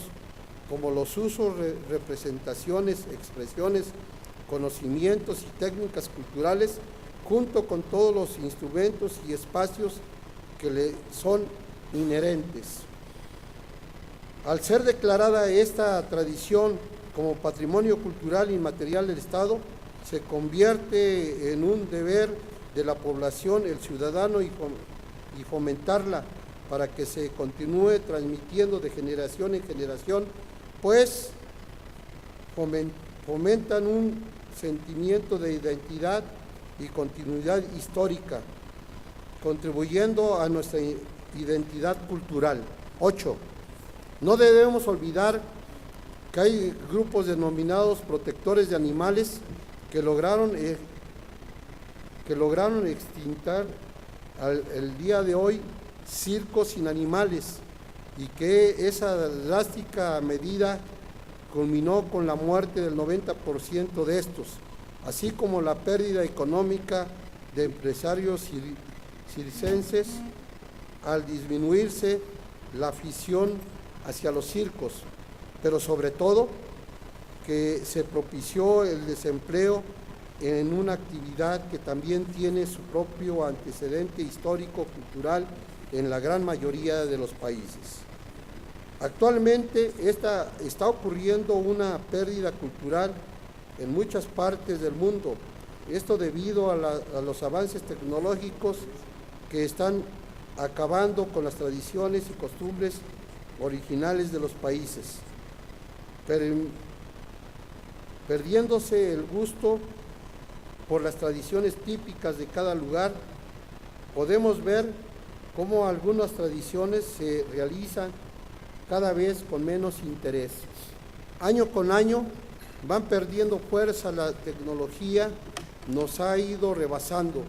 como los usos, representaciones, expresiones, conocimientos y técnicas culturales, junto con todos los instrumentos y espacios que le son inherentes. Al ser declarada esta tradición como patrimonio cultural inmaterial del Estado, se convierte en un deber de la población, el ciudadano, y fomentarla para que se continúe transmitiendo de generación en generación, pues fomentan un sentimiento de identidad y continuidad histórica, contribuyendo a nuestra identidad cultural. 8. No debemos olvidar que hay grupos denominados protectores de animales que lograron extintar el día de hoy circos sin animales, y que esa drástica medida culminó con la muerte del 90% de estos, así como la pérdida económica de empresarios circenses al disminuirse la afición hacia los circos, pero sobre todo que se propició el desempleo en una actividad que también tiene su propio antecedente histórico-cultural en la gran mayoría de los países. Actualmente está ocurriendo una pérdida cultural en muchas partes del mundo, esto debido a los avances tecnológicos que están acabando con las tradiciones y costumbres originales de los países, perdiéndose el gusto por las tradiciones típicas de cada lugar. Podemos ver cómo algunas tradiciones se realizan cada vez con menos interés. Año con año van perdiendo fuerza, la tecnología nos ha ido rebasando,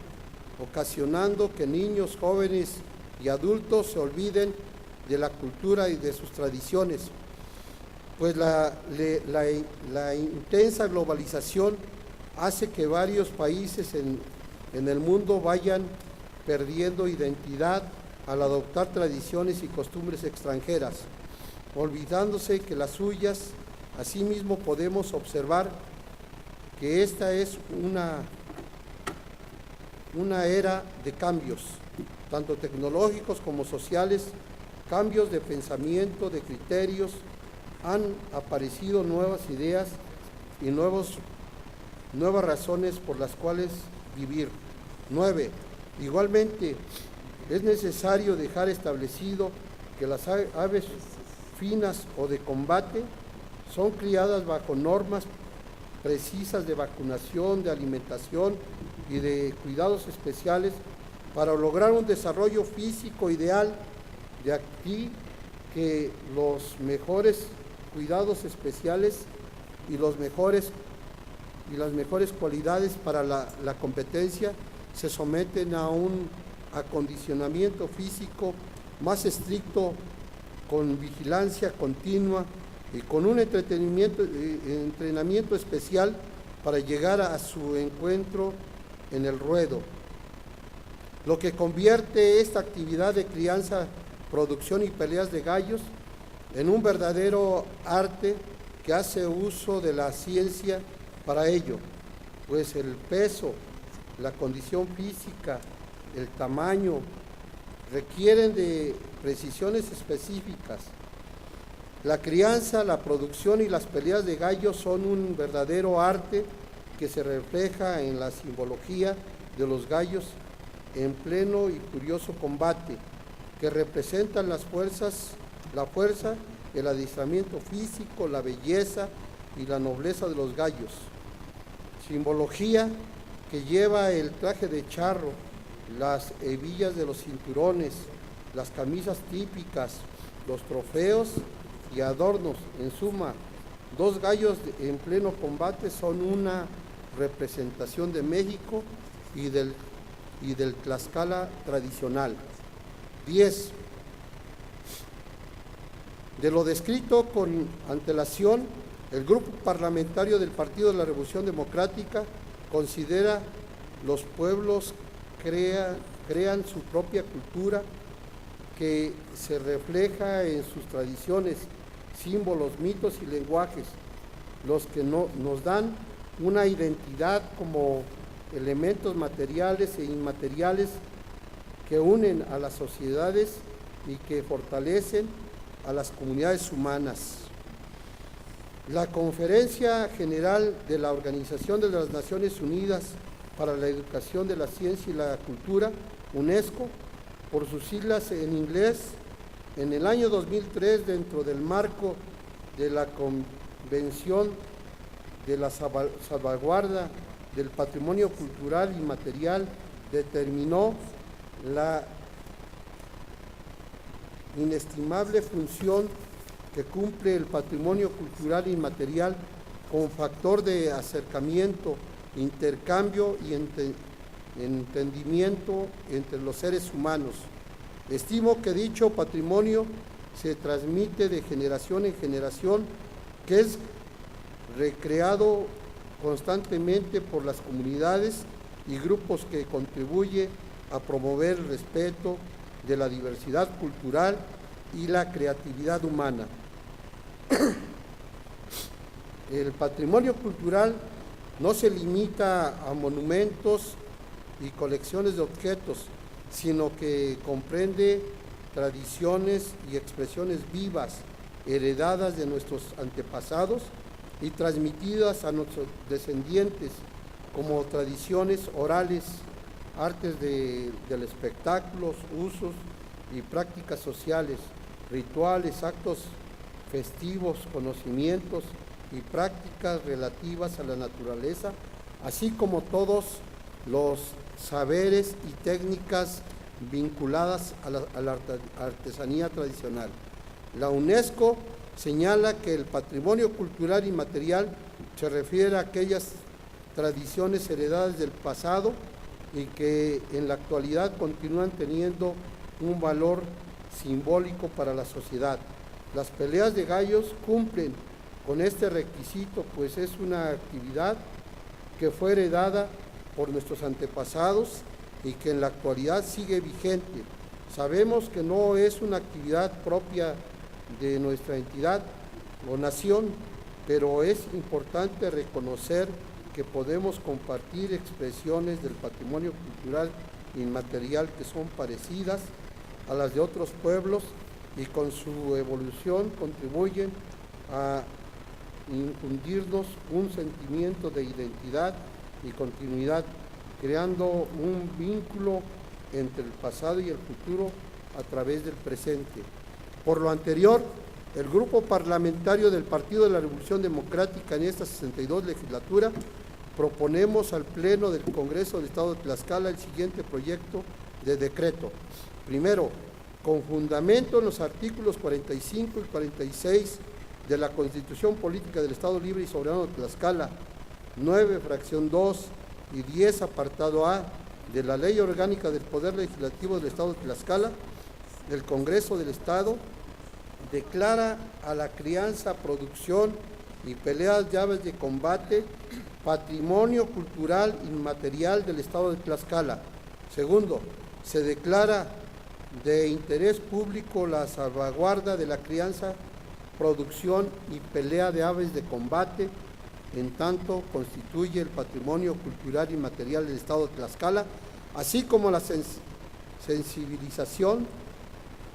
ocasionando que niños, jóvenes y adultos se olviden de la cultura y de sus tradiciones, pues la intensa globalización hace que varios países en el mundo vayan perdiendo identidad al adoptar tradiciones y costumbres extranjeras, olvidándose que las suyas. Asimismo, podemos observar que esta es una era de cambios, tanto tecnológicos como sociales, cambios de pensamiento, de criterios. Han aparecido nuevas ideas y nuevas razones por las cuales vivir. 9. Igualmente, es necesario dejar establecido que las aves finas o de combate son criadas bajo normas precisas de vacunación, de alimentación y de cuidados especiales para lograr un desarrollo físico ideal. De aquí que los mejores cuidados especiales y las mejores cualidades para la competencia se someten a un acondicionamiento físico más estricto, con vigilancia continua y con un entrenamiento especial para llegar a su encuentro en el ruedo, lo que convierte esta actividad de crianza, producción y peleas de gallos en un verdadero arte que hace uso de la ciencia para ello, pues el peso, la condición física, el tamaño requieren de precisiones específicas. La crianza, la producción y las peleas de gallos son un verdadero arte que se refleja en la simbología de los gallos en pleno y furioso combate, que representan la fuerza, el adiestramiento físico, la belleza y la nobleza de los gallos. Simbología que lleva el traje de charro, las hebillas de los cinturones, las camisas típicas, los trofeos y adornos. En suma, 2 gallos en pleno combate son una representación de México y del Tlaxcala tradicional. 10. De lo descrito con antelación, el Grupo Parlamentario del Partido de la Revolución Democrática considera los pueblos crean su propia cultura que se refleja en sus tradiciones, símbolos, mitos y lenguajes, los que nos dan una identidad como elementos materiales e inmateriales que unen a las sociedades y que fortalecen a las comunidades humanas. La Conferencia General de la Organización de las Naciones Unidas para la Educación de la Ciencia y la Cultura, UNESCO, por sus siglas en inglés, en el año 2003, dentro del marco de la Convención de la Salvaguarda del Patrimonio Cultural y Material, determinó la inestimable función que cumple el patrimonio cultural inmaterial como factor de acercamiento, intercambio y entendimiento entre los seres humanos. Estimo que dicho patrimonio se transmite de generación en generación, que es recreado constantemente por las comunidades y grupos que contribuyen a promover el respeto de la diversidad cultural y la creatividad humana. El patrimonio cultural no se limita a monumentos y colecciones de objetos, sino que comprende tradiciones y expresiones vivas, heredadas de nuestros antepasados y transmitidas a nuestros descendientes, como tradiciones orales, artes del espectáculo, usos y prácticas sociales, rituales, actos festivos, conocimientos y prácticas relativas a la naturaleza, así como todos los saberes y técnicas vinculadas a la artesanía tradicional. La UNESCO señala que el patrimonio cultural inmaterial se refiere a aquellas tradiciones heredadas del pasado y que en la actualidad continúan teniendo un valor simbólico para la sociedad. Las peleas de gallos cumplen con este requisito, pues es una actividad que fue heredada por nuestros antepasados y que en la actualidad sigue vigente. Sabemos que no es una actividad propia de nuestra entidad o nación, pero es importante reconocer que podemos compartir expresiones del patrimonio cultural inmaterial que son parecidas a las de otros pueblos y con su evolución contribuyen a infundirnos un sentimiento de identidad y continuidad, creando un vínculo entre el pasado y el futuro a través del presente. Por lo anterior, el Grupo Parlamentario del Partido de la Revolución Democrática en esta 62 legislatura proponemos al Pleno del Congreso del Estado de Tlaxcala el siguiente proyecto de decreto. Primero, con fundamento en los artículos 45 y 46 de la Constitución Política del Estado Libre y Soberano de Tlaxcala, 9, fracción 2 y 10, apartado A, de la Ley Orgánica del Poder Legislativo del Estado de Tlaxcala, el Congreso del Estado declara a la crianza, producción y peleas de aves de combate patrimonio cultural inmaterial del Estado de Tlaxcala. Segundo, se declara de interés público la salvaguarda de la crianza, producción y pelea de aves de combate, en tanto constituye el patrimonio cultural inmaterial del Estado de Tlaxcala, así como la sensibilización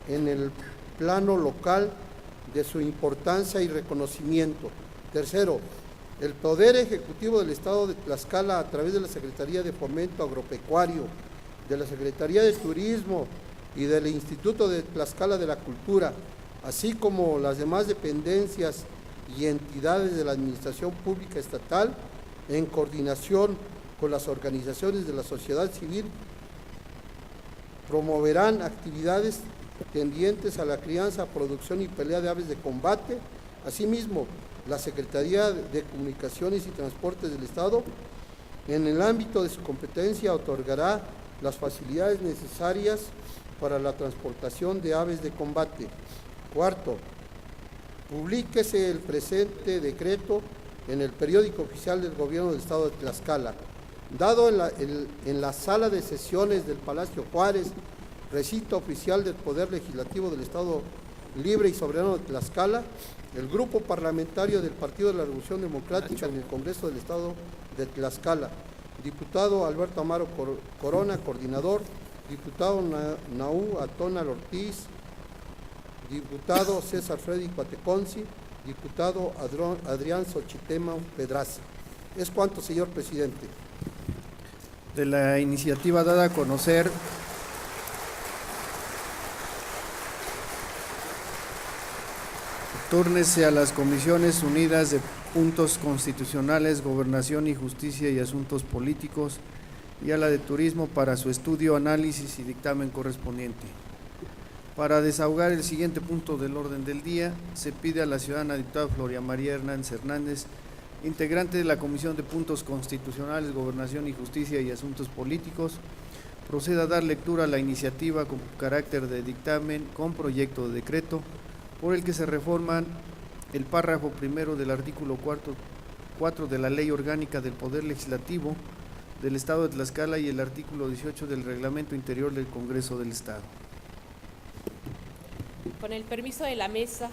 en el plano local de su importancia y reconocimiento. Tercero, el Poder Ejecutivo del Estado de Tlaxcala, a través de la Secretaría de Fomento Agropecuario, de la Secretaría de Turismo y del Instituto de Tlaxcala de la Cultura, así como las demás dependencias y entidades de la Administración Pública Estatal, en coordinación con las organizaciones de la sociedad civil, promoverán actividades tendientes a la crianza, producción y pelea de aves de combate. Asimismo, la Secretaría de Comunicaciones y Transportes del Estado, en el ámbito de su competencia, otorgará las facilidades necesarias para la transportación de aves de combate. Cuarto, publíquese el presente decreto en el periódico oficial del Gobierno del Estado de Tlaxcala. Dado en la sala de sesiones del Palacio Juárez, recinto oficial del Poder Legislativo del Estado Libre y Soberano de Tlaxcala, el Grupo Parlamentario del Partido de la Revolución Democrática en el Congreso del Estado de Tlaxcala, diputado Alberto Amaro Corona, coordinador, diputado Naú Atonal Ortiz, diputado César Freddy Cuateconci, diputado Adrián Xochitema Pedraza. Es cuanto, señor presidente. De la iniciativa dada a conocer, túrnese a las Comisiones Unidas de Puntos Constitucionales, Gobernación y Justicia y Asuntos Políticos y a la de Turismo para su estudio, análisis y dictamen correspondiente. Para desahogar el siguiente punto del orden del día, se pide a la ciudadana diputada Floria María Hernández, integrante de la Comisión de Puntos Constitucionales, Gobernación y Justicia y Asuntos Políticos, proceda a dar lectura a la iniciativa con carácter de dictamen con proyecto de decreto por el que se reforman el párrafo primero del artículo 4 de la Ley Orgánica del Poder Legislativo del Estado de Tlaxcala y el artículo 18 del Reglamento Interior del Congreso del Estado. Con el permiso de la mesa,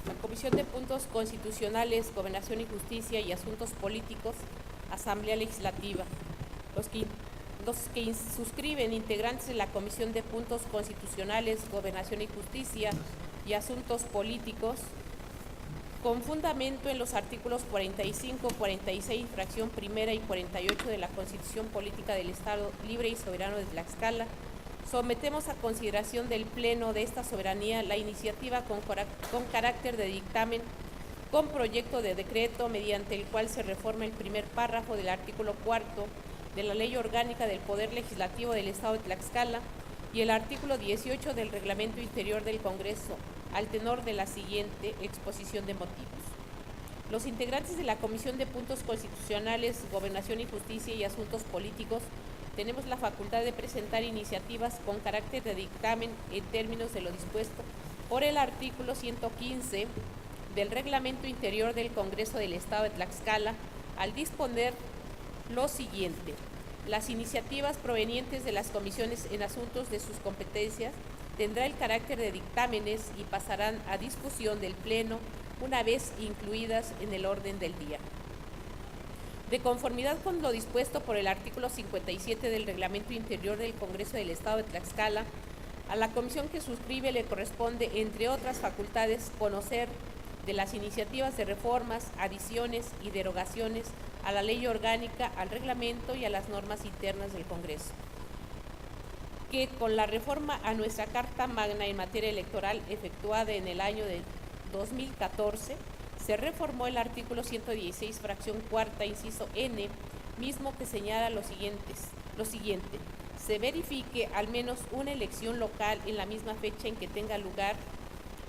la Comisión de Puntos Constitucionales, Gobernación y Justicia y Asuntos Políticos, Asamblea Legislativa. Los que suscriben, integrantes de la Comisión de Puntos Constitucionales, Gobernación y Justicia y Asuntos Políticos, con fundamento en los artículos 45, 46, fracción primera y 48 de la Constitución Política del Estado Libre y Soberano de Tlaxcala, sometemos a consideración del Pleno de esta soberanía la iniciativa con carácter de dictamen con proyecto de decreto mediante el cual se reforma el primer párrafo del artículo 4 de la Ley Orgánica del Poder Legislativo del Estado de Tlaxcala y el artículo 18 del Reglamento Interior del Congreso, al tenor de la siguiente exposición de motivos. Los integrantes de la Comisión de Puntos Constitucionales, Gobernación y Justicia y Asuntos Políticos tenemos la facultad de presentar iniciativas con carácter de dictamen en términos de lo dispuesto por el artículo 115 del Reglamento Interior del Congreso del Estado de Tlaxcala, al disponer lo siguiente: las iniciativas provenientes de las comisiones en asuntos de sus competencias tendrá el carácter de dictámenes y pasarán a discusión del Pleno una vez incluidas en el orden del día. De conformidad con lo dispuesto por el artículo 57 del Reglamento Interior del Congreso del Estado de Tlaxcala, a la comisión que suscribe le corresponde, entre otras facultades, conocer de las iniciativas de reformas, adiciones y derogaciones a la ley orgánica, al reglamento y a las normas internas del Congreso, que con la reforma a nuestra Carta Magna en materia electoral efectuada en el año de 2014, se reformó el artículo 116, fracción cuarta, inciso N, mismo que señala lo siguiente: se verifique al menos una elección local en la misma fecha en que tenga lugar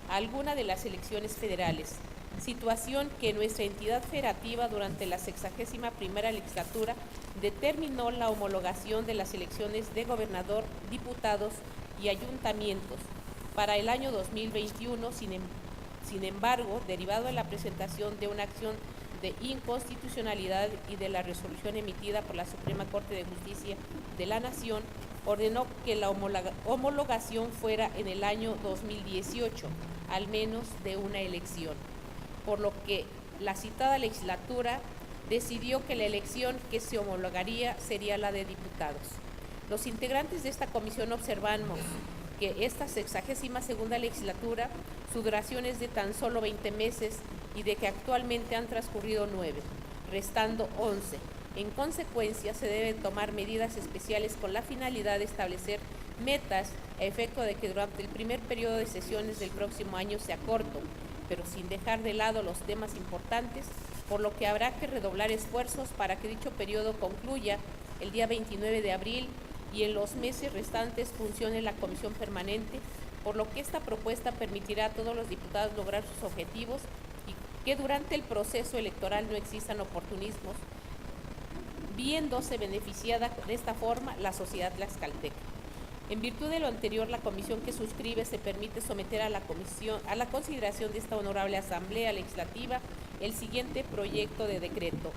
alguna de las elecciones federales, situación que nuestra entidad federativa durante la 61ª legislatura determinó la homologación de las elecciones de gobernador, diputados y ayuntamientos para el año 2021. Sin embargo, derivado de la presentación de una acción de inconstitucionalidad y de la resolución emitida por la Suprema Corte de Justicia de la Nación, ordenó que la homologación fuera en el año 2018, al menos de una elección, por lo que la citada legislatura decidió que la elección que se homologaría sería la de diputados. Los integrantes de esta comisión observamos que esta 62ª legislatura, su duración es de tan solo 20 meses y de que actualmente han transcurrido 9, restando 11. En consecuencia, se deben tomar medidas especiales con la finalidad de establecer metas a efecto de que durante el primer periodo de sesiones del próximo año sea corto, pero sin dejar de lado los temas importantes, por lo que habrá que redoblar esfuerzos para que dicho periodo concluya el día 29 de abril y en los meses restantes funcione la comisión permanente, por lo que esta propuesta permitirá a todos los diputados lograr sus objetivos y que durante el proceso electoral no existan oportunismos, viéndose beneficiada de esta forma la sociedad tlaxcalteca. En virtud de lo anterior, la comisión que suscribe se permite someter a la consideración de esta honorable Asamblea Legislativa el siguiente proyecto de decreto.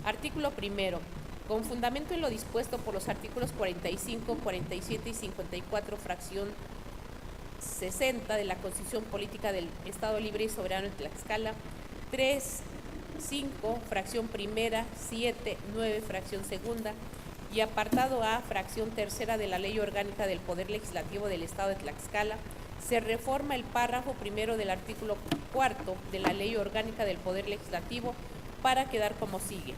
Artículo primero. Con fundamento en lo dispuesto por los artículos 45, 47 y 54, fracción 60 de la Constitución Política del Estado Libre y Soberano de Tlaxcala, 3, 5, fracción primera, 7, 9, fracción segunda, y apartado A, fracción tercera de la Ley Orgánica del Poder Legislativo del Estado de Tlaxcala, se reforma el párrafo primero del artículo cuarto de la Ley Orgánica del Poder Legislativo para quedar como sigue.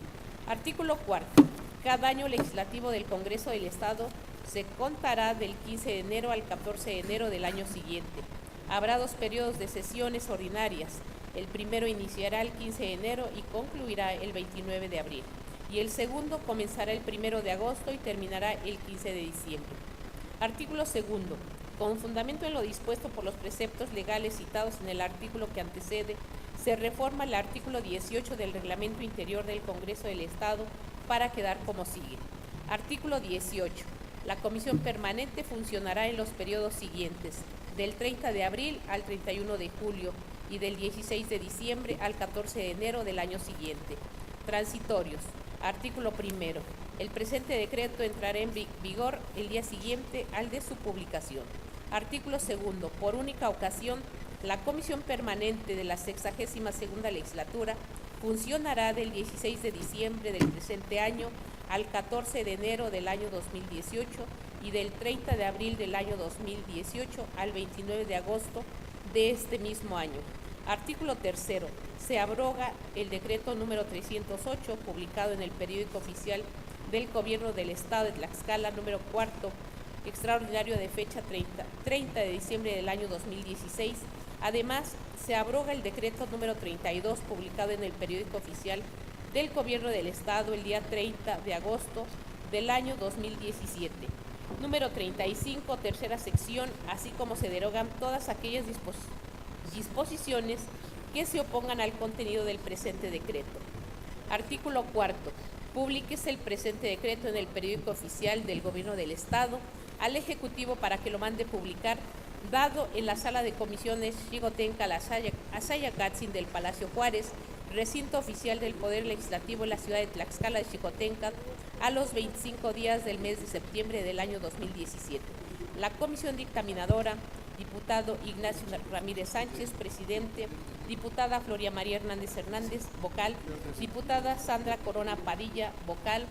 Artículo cuarto. Cada año legislativo del Congreso del Estado se contará del 15 de enero al 14 de enero del año siguiente. Habrá 2 periodos de sesiones ordinarias. El primero iniciará el 15 de enero y concluirá el 29 de abril. Y el segundo comenzará el 1 de agosto y terminará el 15 de diciembre. Artículo segundo. Con fundamento en lo dispuesto por los preceptos legales citados en el artículo que antecede, se reforma el artículo 18 del Reglamento Interior del Congreso del Estado para quedar como sigue. Artículo 18. La comisión permanente funcionará en los periodos siguientes: del 30 de abril al 31 de julio y del 16 de diciembre al 14 de enero del año siguiente. Transitorios. Artículo primero. El presente decreto entrará en vigor el día siguiente al de su publicación. Artículo segundo. Por única ocasión, la Comisión Permanente de la 62ª Legislatura funcionará del 16 de diciembre del presente año al 14 de enero del año 2018 y del 30 de abril del año 2018 al 29 de agosto de este mismo año. Artículo tercero. Se abroga el decreto número 308, publicado en el periódico oficial del Gobierno del Estado de Tlaxcala, número cuarto, extraordinario de fecha 30 de diciembre del año 2016. Además, se abroga el decreto número 32, publicado en el periódico oficial del Gobierno del Estado el día 30 de agosto del año 2017. Número 35, tercera sección, así como se derogan todas aquellas disposiciones que se opongan al contenido del presente decreto. Artículo cuarto. Publíquese el presente decreto en el periódico oficial del Gobierno del Estado al Ejecutivo para que lo mande publicar, dado en la sala de comisiones Xigotenca Azayacatzin del Palacio Juárez, recinto oficial del Poder Legislativo en la ciudad de Tlaxcala de Xicoténcatl, a los 25 días del mes de septiembre del año 2017. La comisión dictaminadora, diputado Ignacio Ramírez Sánchez, presidente; diputada Floria María Hernández Hernández, vocal; diputada Sandra Corona Padilla, vocal;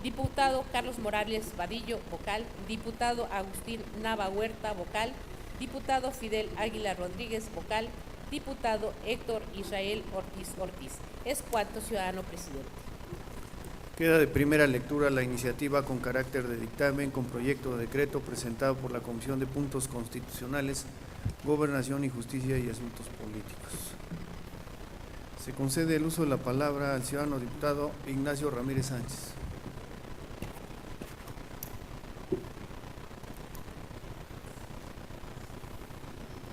diputado Carlos Morales Vadillo, vocal; diputado Agustín Nava Huerta, vocal; diputado Fidel Águila Rodríguez, vocal; diputado Héctor Israel Ortiz. Es cuanto, ciudadano presidente. Queda de primera lectura la iniciativa con carácter de dictamen con proyecto de decreto presentado por la Comisión de Puntos Constitucionales, Gobernación y Justicia y Asuntos Políticos. Se concede el uso de la palabra al ciudadano diputado Ignacio Ramírez Sánchez.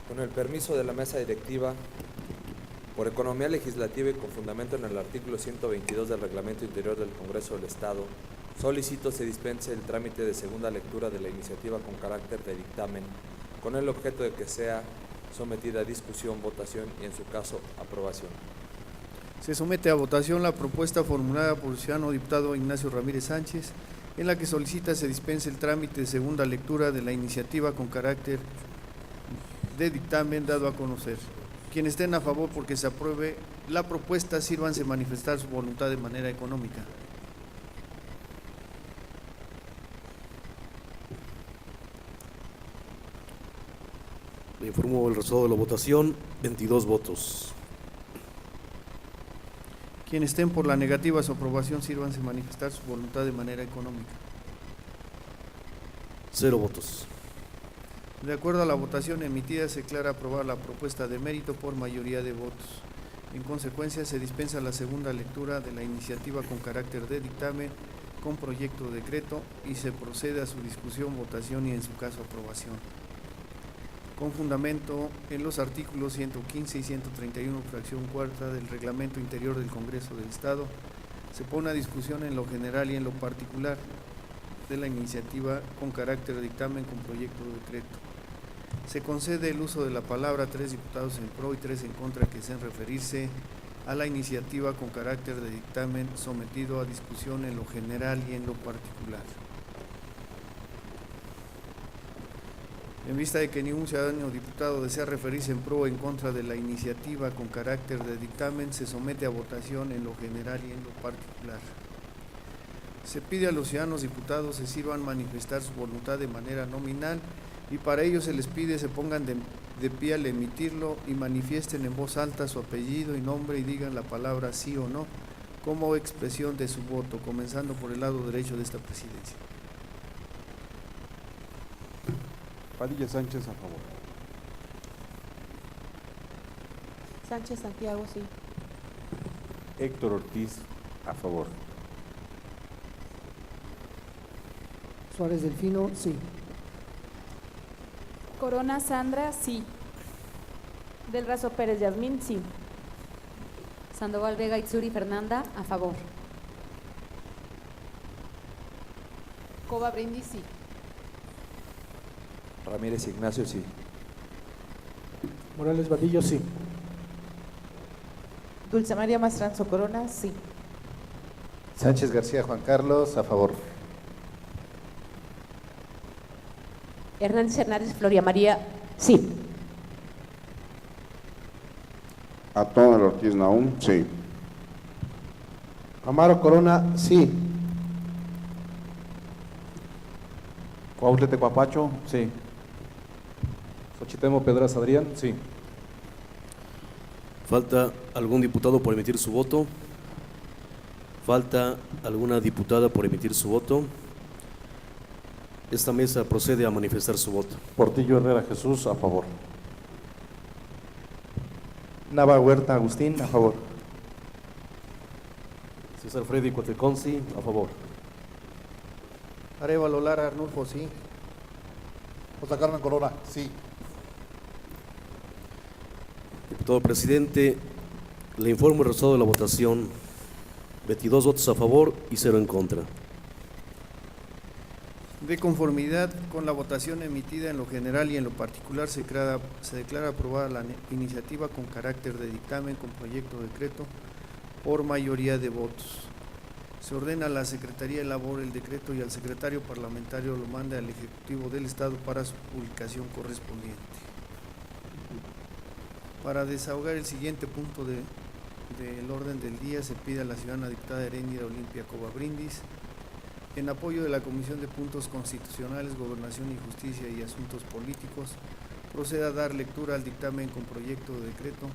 Con el permiso de la mesa directiva, por economía legislativa y con fundamento en el artículo 122 del Reglamento Interior del Congreso del Estado, solicito se dispense el trámite de segunda lectura de la iniciativa con carácter de dictamen, con el objeto de que sea sometida a discusión, votación y, en su caso, aprobación. Se somete a votación la propuesta formulada por el ciudadano diputado Ignacio Ramírez Sánchez, en la que solicita se dispense el trámite de segunda lectura de la iniciativa con carácter de dictamen dado a conocer. Quienes estén a favor porque se apruebe la propuesta, sírvanse manifestar su voluntad de manera económica. Le informo el resultado de la votación: 22 votos. Quienes estén por la negativa a su aprobación, sírvanse manifestar su voluntad de manera económica. 0 votos. De acuerdo a la votación emitida, se declara aprobada la propuesta de mérito por mayoría de votos. En consecuencia, se dispensa la segunda lectura de la iniciativa con carácter de dictamen con proyecto de decreto y se procede a su discusión, votación y, en su caso, aprobación. Con fundamento en los artículos 115 y 131, fracción cuarta del Reglamento Interior del Congreso del Estado, se pone a discusión en lo general y en lo particular de la iniciativa con carácter de dictamen con proyecto de decreto. Se concede el uso de la palabra a 3 diputados en pro y 3 en contra que deseen referirse a la iniciativa con carácter de dictamen sometido a discusión en lo general y en lo particular. En vista de que ningún ciudadano o diputado desea referirse en pro o en contra de la iniciativa con carácter de dictamen, se somete a votación en lo general y en lo particular. Se pide a los ciudadanos diputados se sirvan manifestar su voluntad de manera nominal y para ello se les pide se pongan de pie al emitirlo y manifiesten en voz alta su apellido y nombre y digan la palabra sí o no como expresión de su voto, comenzando por el lado derecho de esta presidencia. Padilla Sánchez, a favor. Sánchez Santiago, sí. Héctor Ortiz, a favor. Suárez Delfino, sí. Corona Sandra, sí. Del Razo Pérez Yasmín, sí. Sandoval Vega Itzuri Fernanda, a favor. Cova Brindis, sí. Ramírez Ignacio, sí. Morales Vadillo, sí. Dulce María Mastranzo Corona, sí. Sánchez García Juan Carlos, a favor. Hernández Floria María, sí. Atón Ortiz Nahum, sí. Amaro Corona, sí. Cuautle Tecuapacho, sí. Xochitemo Pedraz Adrián, sí. ¿Falta algún diputado por emitir su voto? ¿Falta alguna diputada por emitir su voto? Esta mesa procede a manifestar su voto. Portillo Herrera Jesús, a favor. Nava Huerta Agustín, a favor. César Freddy Cuateconci, a favor. Arévalo Lara Arnulfo, sí. José Carmen Corona, sí. Diputado presidente, le informo el resultado de la votación: 22 votos a favor y 0 en contra. De conformidad con la votación emitida en lo general y en lo particular, se declara aprobada la iniciativa con carácter de dictamen con proyecto de decreto por mayoría de votos. Se ordena a la Secretaría elabore el decreto y al secretario parlamentario lo mande al Ejecutivo del Estado para su publicación correspondiente. Para desahogar el siguiente punto del orden del día, se pide a la ciudadana diputada Heréndira Olimpia Covarrubias, en apoyo de la Comisión de Puntos Constitucionales, Gobernación y Justicia y Asuntos Políticos, proceda a dar lectura al dictamen con proyecto de decreto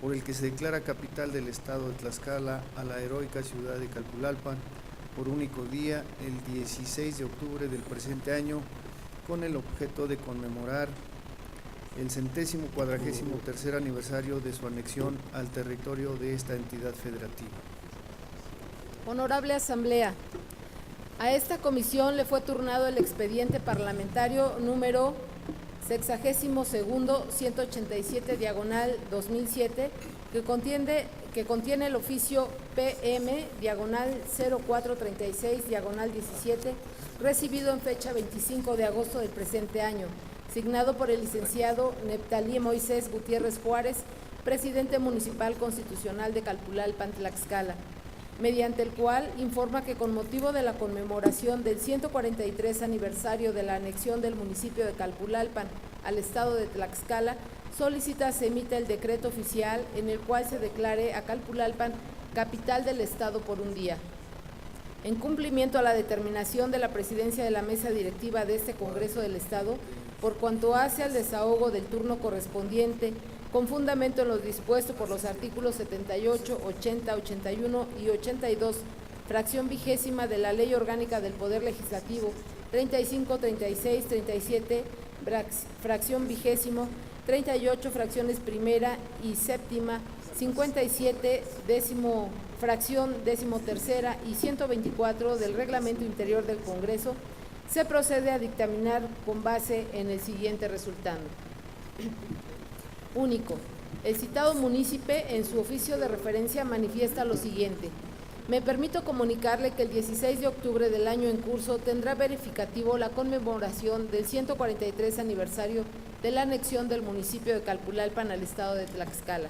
por el que se declara capital del Estado de Tlaxcala a la heroica ciudad de Calpulalpan por único día, el 16 de octubre del presente año, con el objeto de conmemorar el 143º aniversario de su anexión al territorio de esta entidad federativa. Honorable Asamblea, a esta comisión le fue turnado el expediente parlamentario número 62-187/2007, que contiene el oficio PM/0436/17, recibido en fecha 25 de agosto del presente año, signado por el licenciado Neptalí Moisés Gutiérrez Juárez, presidente municipal constitucional de Calpulalpan, Tlaxcala, mediante el cual informa que con motivo de la conmemoración del 143 aniversario de la anexión del municipio de Calpulalpan al estado de Tlaxcala, solicita se emita el decreto oficial en el cual se declare a Calpulalpan capital del estado por un día. En cumplimiento a la determinación de la presidencia de la mesa directiva de este Congreso del Estado, por cuanto hace al desahogo del turno correspondiente, con fundamento en lo dispuesto por los artículos 78, 80, 81 y 82, fracción vigésima de la Ley Orgánica del Poder Legislativo, 35, 36, 37, fracción vigésimo, 38, fracciones primera y séptima, 57, fracción decimotercera y 124 del Reglamento Interior del Congreso, se procede a dictaminar con base en el siguiente resultado. Único. El citado munícipe en su oficio de referencia manifiesta lo siguiente: me permito comunicarle que el 16 de octubre del año en curso tendrá verificativo la conmemoración del 143 aniversario de la anexión del municipio de Calpulalpan al estado de Tlaxcala.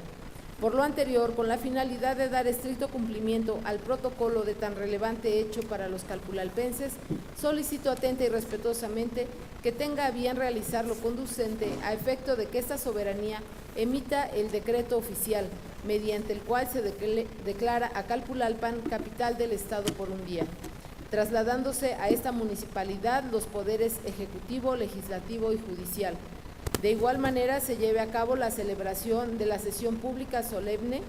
Por lo anterior, con la finalidad de dar estricto cumplimiento al protocolo de tan relevante hecho para los calpulalpenses, solicito atenta y respetuosamente que tenga a bien realizar lo conducente a efecto de que esta soberanía emita el decreto oficial, mediante el cual se declara a Calpulalpan capital del estado por un día, trasladándose a esta municipalidad los poderes ejecutivo, legislativo y judicial. De igual manera, se lleve a cabo la celebración de la sesión pública solemne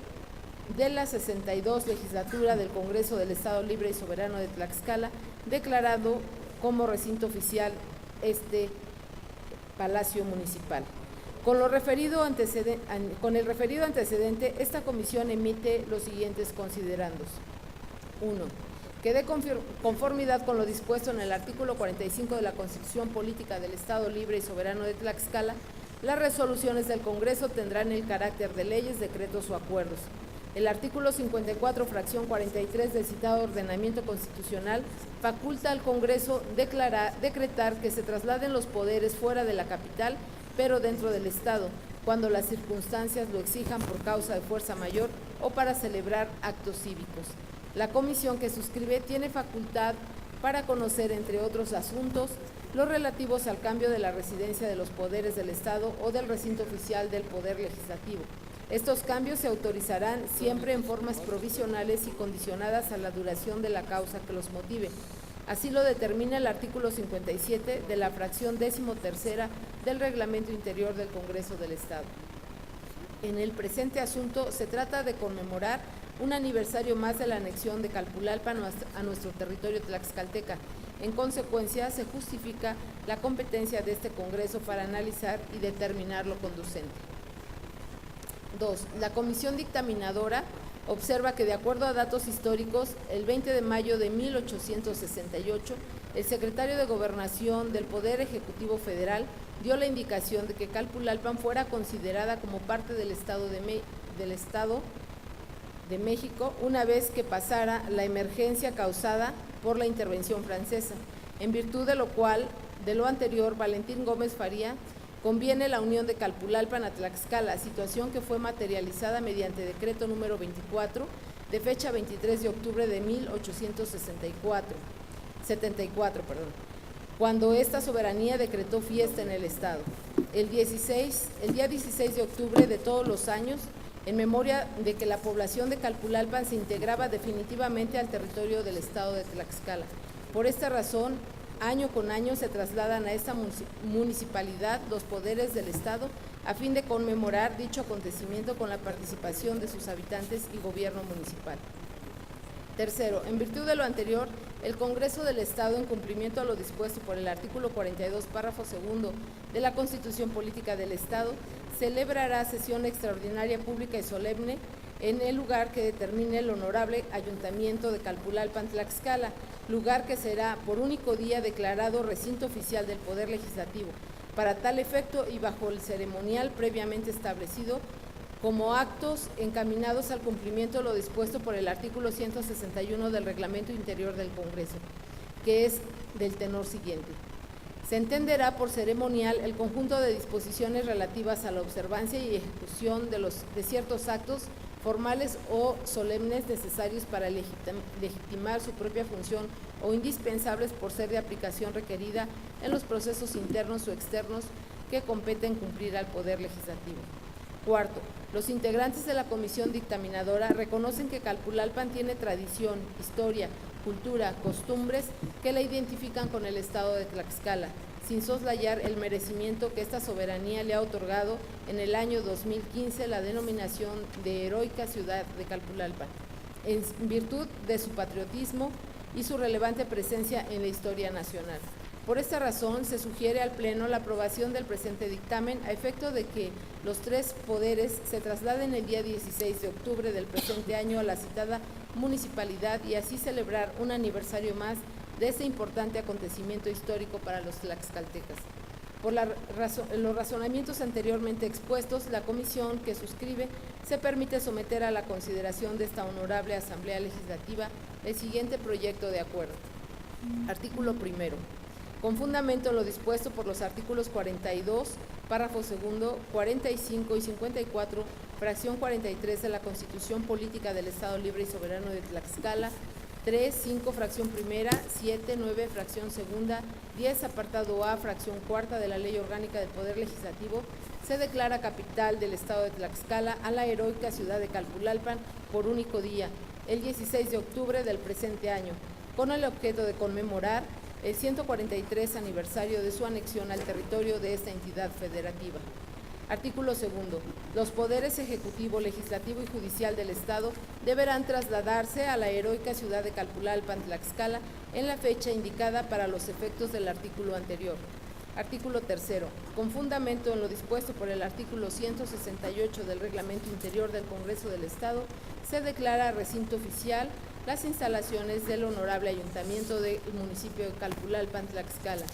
de la 62 legislatura del Congreso del Estado Libre y Soberano de Tlaxcala, declarado como recinto oficial este Palacio Municipal. Con el referido antecedente, esta comisión emite los siguientes considerandos. 1. Que de conformidad con lo dispuesto en el artículo 45 de la Constitución Política del Estado Libre y Soberano de Tlaxcala, las resoluciones del Congreso tendrán el carácter de leyes, decretos o acuerdos. El artículo 54, fracción 43 del citado ordenamiento constitucional faculta al Congreso decretar que se trasladen los poderes fuera de la capital, pero dentro del Estado, cuando las circunstancias lo exijan por causa de fuerza mayor o para celebrar actos cívicos. La comisión que suscribe tiene facultad para conocer, entre otros asuntos, los relativos al cambio de la residencia de los poderes del Estado o del recinto oficial del Poder Legislativo. Estos cambios se autorizarán siempre en formas provisionales y condicionadas a la duración de la causa que los motive. Así lo determina el artículo 57 de la fracción decimotercera del Reglamento Interior del Congreso del Estado. En el presente asunto se trata de conmemorar un aniversario más de la anexión de Calpulalpan a nuestro territorio tlaxcalteca. En consecuencia, se justifica la competencia de este Congreso para analizar y determinar lo conducente. 2. La Comisión Dictaminadora observa que, de acuerdo a datos históricos, el 20 de mayo de 1868, el secretario de Gobernación del Poder Ejecutivo Federal dio la indicación de que Calpulalpan fuera considerada como parte del Estado de México una vez que pasara la emergencia causada por la intervención francesa. en virtud de lo anterior, Valentín Gómez Faría conviene la unión de Calpulalpan a Tlaxcala, situación que fue materializada mediante decreto número 24, de fecha 23 de octubre de 1874, cuando esta soberanía decretó fiesta en el Estado. El día 16 de octubre de todos los años, en memoria de que la población de Calpulalpan se integraba definitivamente al territorio del Estado de Tlaxcala. Por esta razón, año con año se trasladan a esta municipalidad los poderes del Estado a fin de conmemorar dicho acontecimiento con la participación de sus habitantes y gobierno municipal. Tercero, en virtud de lo anterior, el Congreso del Estado, en cumplimiento a lo dispuesto por el artículo 42, párrafo segundo de la Constitución Política del Estado, celebrará sesión extraordinaria pública y solemne en el lugar que determine el Honorable Ayuntamiento de Calpulalpan, Tlaxcala, lugar que será por único día declarado recinto oficial del Poder Legislativo, para tal efecto y bajo el ceremonial previamente establecido, como actos encaminados al cumplimiento de lo dispuesto por el artículo 161 del Reglamento Interior del Congreso, que es del tenor siguiente. Se entenderá por ceremonial el conjunto de disposiciones relativas a la observancia y ejecución de ciertos actos formales o solemnes necesarios para legitimar su propia función o indispensables por ser de aplicación requerida en los procesos internos o externos que competen cumplir al Poder Legislativo. Cuarto, los integrantes de la comisión dictaminadora reconocen que Calpulalpan tiene tradición, historia, cultura, costumbres que la identifican con el Estado de Tlaxcala, sin soslayar el merecimiento que esta soberanía le ha otorgado en el año 2015 la denominación de heroica ciudad de Calpulalpan, en virtud de su patriotismo y su relevante presencia en la historia nacional. Por esta razón, se sugiere al Pleno la aprobación del presente dictamen a efecto de que los tres poderes se trasladen el día 16 de octubre del presente año a la citada municipalidad y así celebrar un aniversario más de este importante acontecimiento histórico para los tlaxcaltecas. Por los razonamientos anteriormente expuestos, la comisión que suscribe se permite someter a la consideración de esta honorable Asamblea Legislativa el siguiente proyecto de acuerdo. Artículo primero. Con fundamento en lo dispuesto por los artículos 42, párrafo segundo, 45 y 54, fracción 43 de la Constitución Política del Estado Libre y Soberano de Tlaxcala, 3, 5, fracción primera, 7, 9, fracción segunda, 10, apartado A, fracción cuarta de la Ley Orgánica del Poder Legislativo, se declara capital del Estado de Tlaxcala a la heroica ciudad de Calpulalpan por único día, el 16 de octubre del presente año, con el objeto de conmemorar el 143 aniversario de su anexión al territorio de esta entidad federativa. Artículo segundo. Los poderes ejecutivo, legislativo y judicial del Estado deberán trasladarse a la heroica ciudad de Calpulalpan, Tlaxcala, en la fecha indicada para los efectos del artículo anterior. Artículo tercero. Con fundamento en lo dispuesto por el artículo 168 del Reglamento Interior del Congreso del Estado, se declara recinto oficial las instalaciones del Honorable Ayuntamiento del municipio de Calpulalpan, Tlaxcala.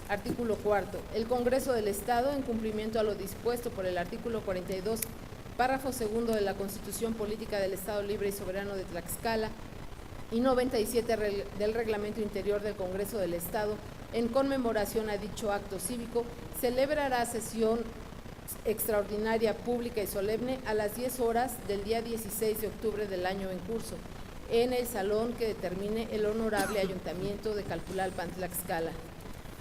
Artículo cuarto. El Congreso del Estado, en cumplimiento a lo dispuesto por el artículo 42, párrafo segundo de la Constitución Política del Estado Libre y Soberano de Tlaxcala y 97 del Reglamento Interior del Congreso del Estado, en conmemoración a dicho acto cívico, celebrará sesión extraordinaria pública y solemne a las 10 horas del día 16 de octubre del año en curso, en el salón que determine el Honorable Ayuntamiento de Calpulalpan, Tlaxcala.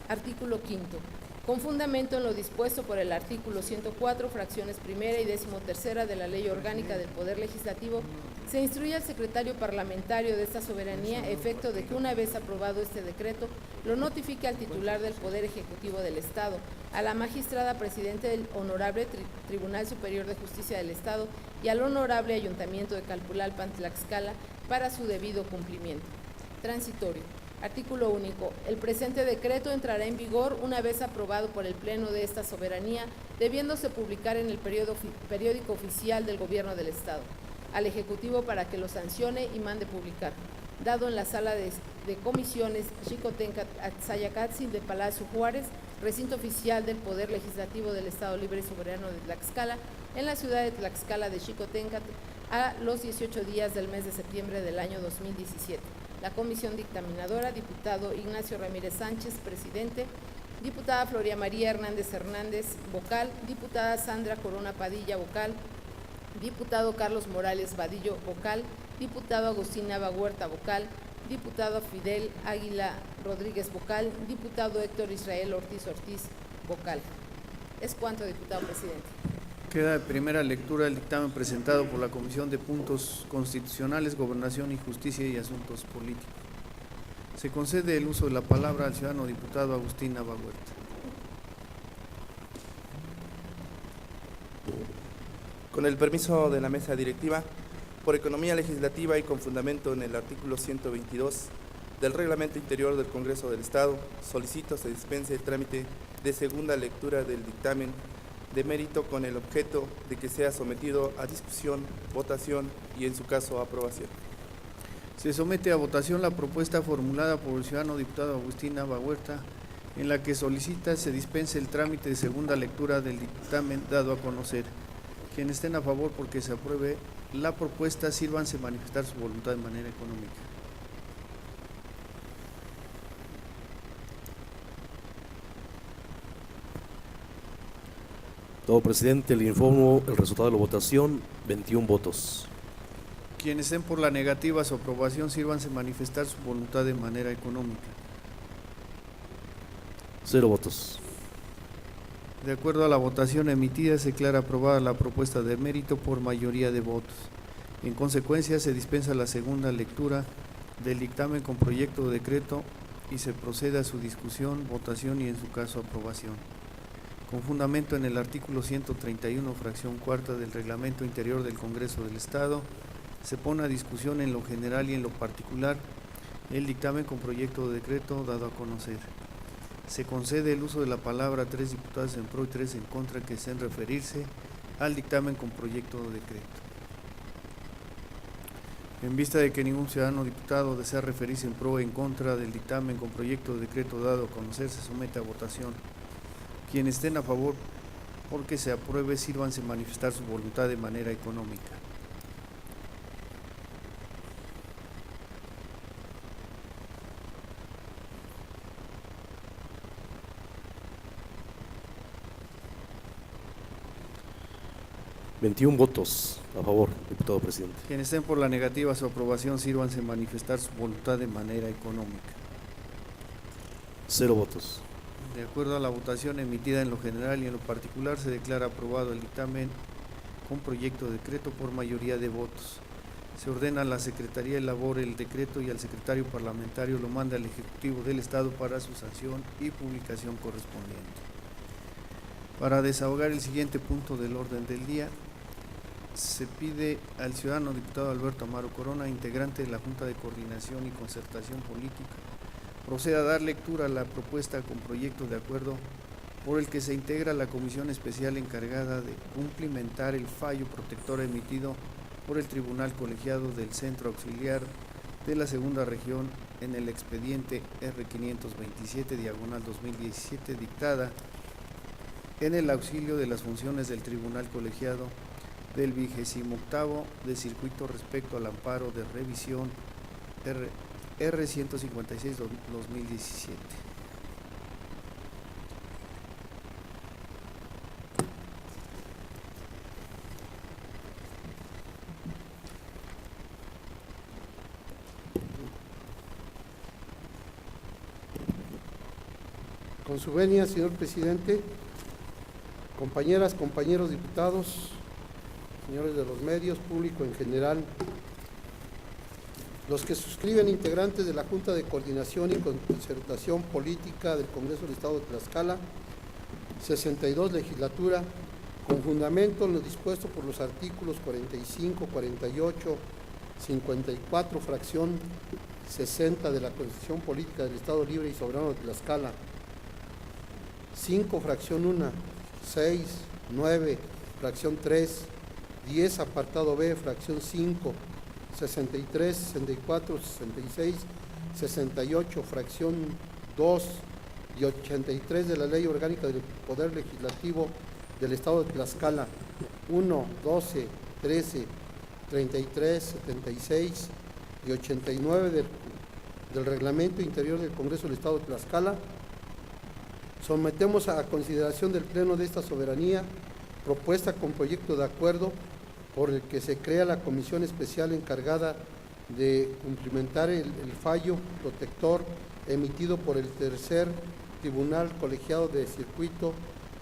Artículo quinto. Con fundamento en lo dispuesto por el artículo 104, fracciones primera y 13ª de la Ley Orgánica del Poder Legislativo, se instruye al secretario parlamentario de esta soberanía, efecto de que una vez aprobado este decreto, lo notifique al titular del Poder Ejecutivo del Estado, a la magistrada presidente del Honorable Tribunal Superior de Justicia del Estado y al Honorable Ayuntamiento de Calpulalpan, Tlaxcala, para su debido cumplimiento. Transitorio. Artículo único. El presente decreto entrará en vigor una vez aprobado por el Pleno de esta soberanía, debiéndose publicar en el periódico oficial del Gobierno del Estado, al Ejecutivo para que lo sancione y mande publicar, dado en la sala de comisiones Xicotencat Atzayacatzin de Palacio Juárez, recinto oficial del Poder Legislativo del Estado Libre y Soberano de Tlaxcala, en la ciudad de Tlaxcala de Xicotencat, a los 18 días del mes de septiembre del año 2017. La comisión dictaminadora, diputado Ignacio Ramírez Sánchez, presidente, diputada Floria María Hernández Hernández, vocal, diputada Sandra Corona Padilla, vocal, diputado Carlos Morales Vadillo, vocal, diputado Agustín Nava Huerta, vocal, diputado Fidel Águila Rodríguez, vocal, diputado Héctor Israel Ortiz Ortiz, vocal. Es cuanto, diputado presidente. Queda de primera lectura el dictamen presentado por la Comisión de Puntos Constitucionales, Gobernación y Justicia y Asuntos Políticos. Se concede el uso de la palabra al ciudadano diputado Agustín Nava Huerta. Con el permiso de la mesa directiva, por economía legislativa y con fundamento en el artículo 122 del Reglamento Interior del Congreso del Estado, solicito se dispense el trámite de segunda lectura del dictamen de mérito con el objeto de que sea sometido a discusión, votación y, en su caso, aprobación. Se somete a votación la propuesta formulada por el ciudadano diputado Agustín Nava Huerta, en la que solicita se dispense el trámite de segunda lectura del dictamen dado a conocer. Quienes estén a favor porque se apruebe la propuesta, sírvanse manifestar su voluntad de manera económica. Diputado presidente, le informo el resultado de la votación: 21 votos. Quienes estén por la negativa a su aprobación, sírvanse manifestar su voluntad de manera económica. 0 votos. De acuerdo a la votación emitida, se declara aprobada la propuesta de mérito por mayoría de votos. En consecuencia, se dispensa la segunda lectura del dictamen con proyecto de decreto y se procede a su discusión, votación y, en su caso, aprobación. Con fundamento en el artículo 131, fracción cuarta del Reglamento Interior del Congreso del Estado, se pone a discusión en lo general y en lo particular el dictamen con proyecto de decreto dado a conocer. Se concede el uso de la palabra a 3 diputados en pro y 3 en contra que deseen referirse al dictamen con proyecto de decreto. En vista de que ningún ciudadano diputado desea referirse en pro o en contra del dictamen con proyecto de decreto dado a conocer, se somete a votación. Quienes estén a favor porque se apruebe, sírvanse manifestar su voluntad de manera económica. $21 votos a favor, diputado presidente. Quienes estén por la negativa a su aprobación, sírvanse manifestar su voluntad de manera económica. 0 votos. De acuerdo a la votación emitida en lo general y en lo particular, se declara aprobado el dictamen con proyecto de decreto por mayoría de votos. Se ordena a la Secretaría elabore el decreto y al secretario parlamentario lo manda al Ejecutivo del Estado para su sanción y publicación correspondiente. Para desahogar el siguiente punto del orden del día, se pide al ciudadano diputado Alberto Amaro Corona, integrante de la Junta de Coordinación y Concertación Política, proceda a dar lectura a la propuesta con proyecto de acuerdo por el que se integra la comisión especial encargada de cumplimentar el fallo protector emitido por el Tribunal Colegiado del Centro Auxiliar de la Segunda Región en el expediente R527/2017, dictada en el auxilio de las funciones del Tribunal Colegiado del 28º de circuito respecto al amparo de revisión R156/2017. Con su venia, señor presidente, compañeras, compañeros diputados, señores de los medios, público en general, los que suscriben, integrantes de la Junta de Coordinación y Concertación Política del Congreso del Estado de Tlaxcala, 62 legislatura, con fundamento en lo dispuesto por los artículos 45, 48, 54, fracción 60 de la Constitución Política del Estado Libre y Soberano de Tlaxcala, 5, fracción 1, 6, 9, fracción 3, 10, apartado B, fracción 5, 63, 64, 66, 68, fracción 2 y 83 de la Ley Orgánica del Poder Legislativo del Estado de Tlaxcala, 1, 12, 13, 33, 76 y 89 del del Reglamento Interior del Congreso del Estado de Tlaxcala, sometemos a consideración del Pleno de esta soberanía propuesta con proyecto de acuerdo por el que se crea la comisión especial encargada de cumplimentar el fallo protector emitido por el tercer Tribunal Colegiado de Circuito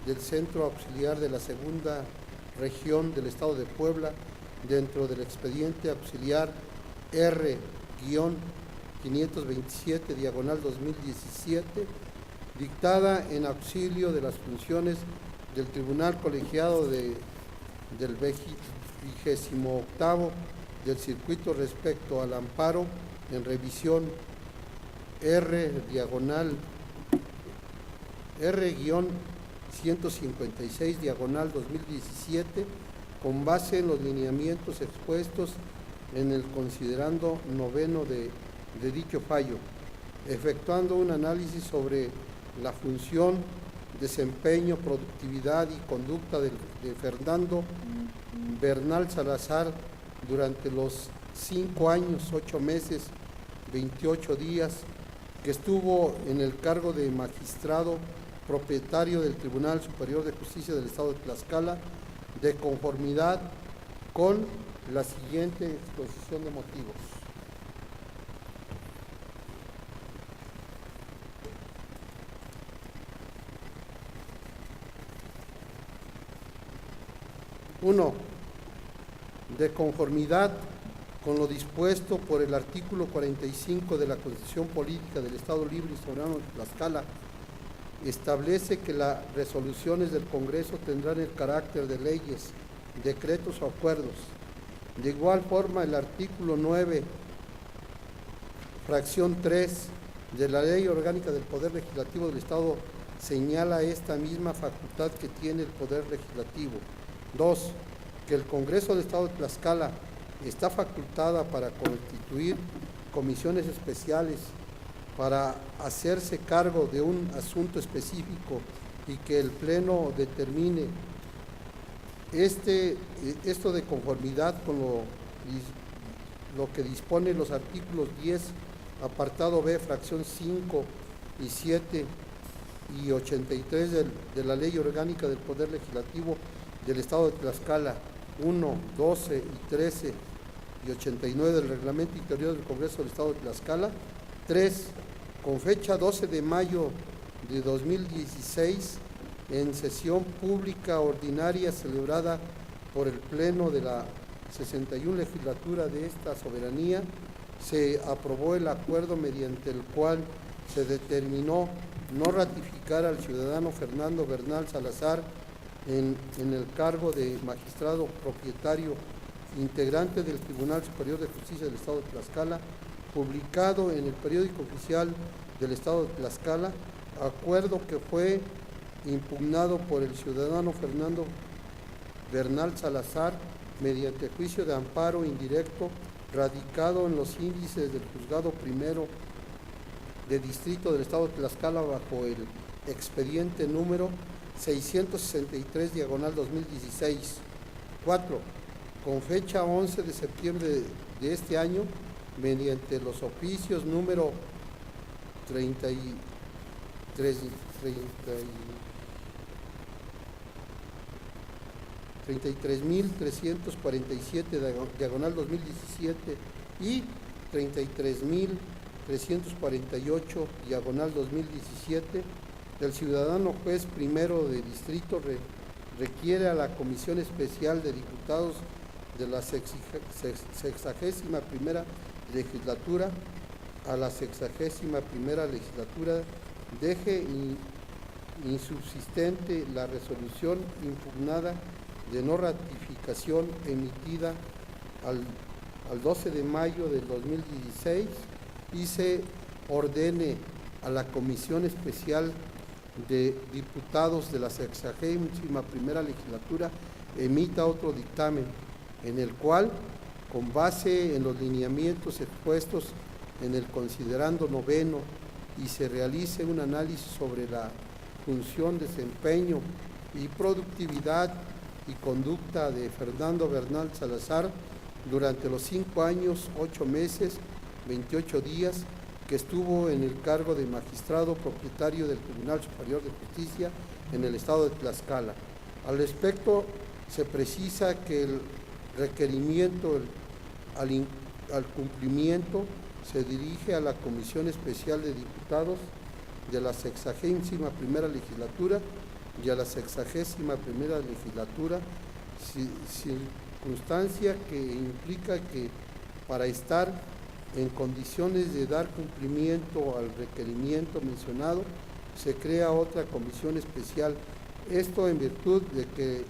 del Centro Auxiliar de la Segunda Región del Estado de Puebla dentro del expediente auxiliar R-527/2017, dictada en auxilio de las funciones del Tribunal Colegiado del 28º del circuito respecto al amparo en revisión R-156/2017 con base en los lineamientos expuestos en el considerando noveno de dicho fallo, efectuando un análisis sobre la función, desempeño, productividad y conducta de Fernando Bernal Salazar durante los 5 años, 8 meses, 28 días que estuvo en el cargo de magistrado propietario del Tribunal Superior de Justicia del Estado de Tlaxcala, de conformidad con la siguiente exposición de motivos. Uno, de conformidad con lo dispuesto por el artículo 45 de la Constitución Política del Estado Libre y Soberano de Tlaxcala, establece que las resoluciones del Congreso tendrán el carácter de leyes, decretos o acuerdos. De igual forma, el artículo 9, fracción 3 de la Ley Orgánica del Poder Legislativo del Estado señala esta misma facultad que tiene el Poder Legislativo. 2. Que el Congreso del Estado de Tlaxcala está facultada para constituir comisiones especiales para hacerse cargo de un asunto específico y que el Pleno determine esto de conformidad con lo que dispone los artículos 10, apartado B, fracción 5 y 7 y 83 de la Ley Orgánica del Poder Legislativo del Estado de Tlaxcala, 1, 12 y 13 y 89 del Reglamento Interior del Congreso del Estado de Tlaxcala. 3. Con fecha 12 de mayo de 2016, en sesión pública ordinaria celebrada por el Pleno de la 61 legislatura de esta soberanía, se aprobó el acuerdo mediante el cual se determinó no ratificar al ciudadano Fernando Bernal Salazar en el cargo de magistrado propietario integrante del Tribunal Superior de Justicia del Estado de Tlaxcala, publicado en el periódico oficial del Estado de Tlaxcala, acuerdo que fue impugnado por el ciudadano Fernando Bernal Salazar mediante juicio de amparo indirecto radicado en los índices del Juzgado Primero de Distrito del Estado de Tlaxcala bajo el expediente número 663/2016. 4. Con fecha 11 de septiembre de este año, mediante los oficios número 33.347/2017 y 33.348/2017, el ciudadano juez primero de distrito requiere a la Comisión Especial de Diputados de la 61ª legislatura a la 61ª legislatura deje insubsistente la resolución impugnada de no ratificación emitida al 12 de mayo del 2016 y se ordene a la Comisión Especial de Diputados de la 61ª legislatura emita otro dictamen en el cual, con base en los lineamientos expuestos en el considerando noveno, y se realice un análisis sobre la función, desempeño y productividad y conducta de Fernando Bernal Salazar durante los 5 años, 8 meses, 28 días que estuvo en el cargo de magistrado propietario del Tribunal Superior de Justicia en el estado de Tlaxcala. Al respecto, se precisa que el requerimiento al cumplimiento se dirige a la Comisión Especial de Diputados de la 61ª legislatura y a la 61ª legislatura, circunstancia que implica que para estar en condiciones de dar cumplimiento al requerimiento mencionado, se crea otra comisión especial. Esto en virtud de que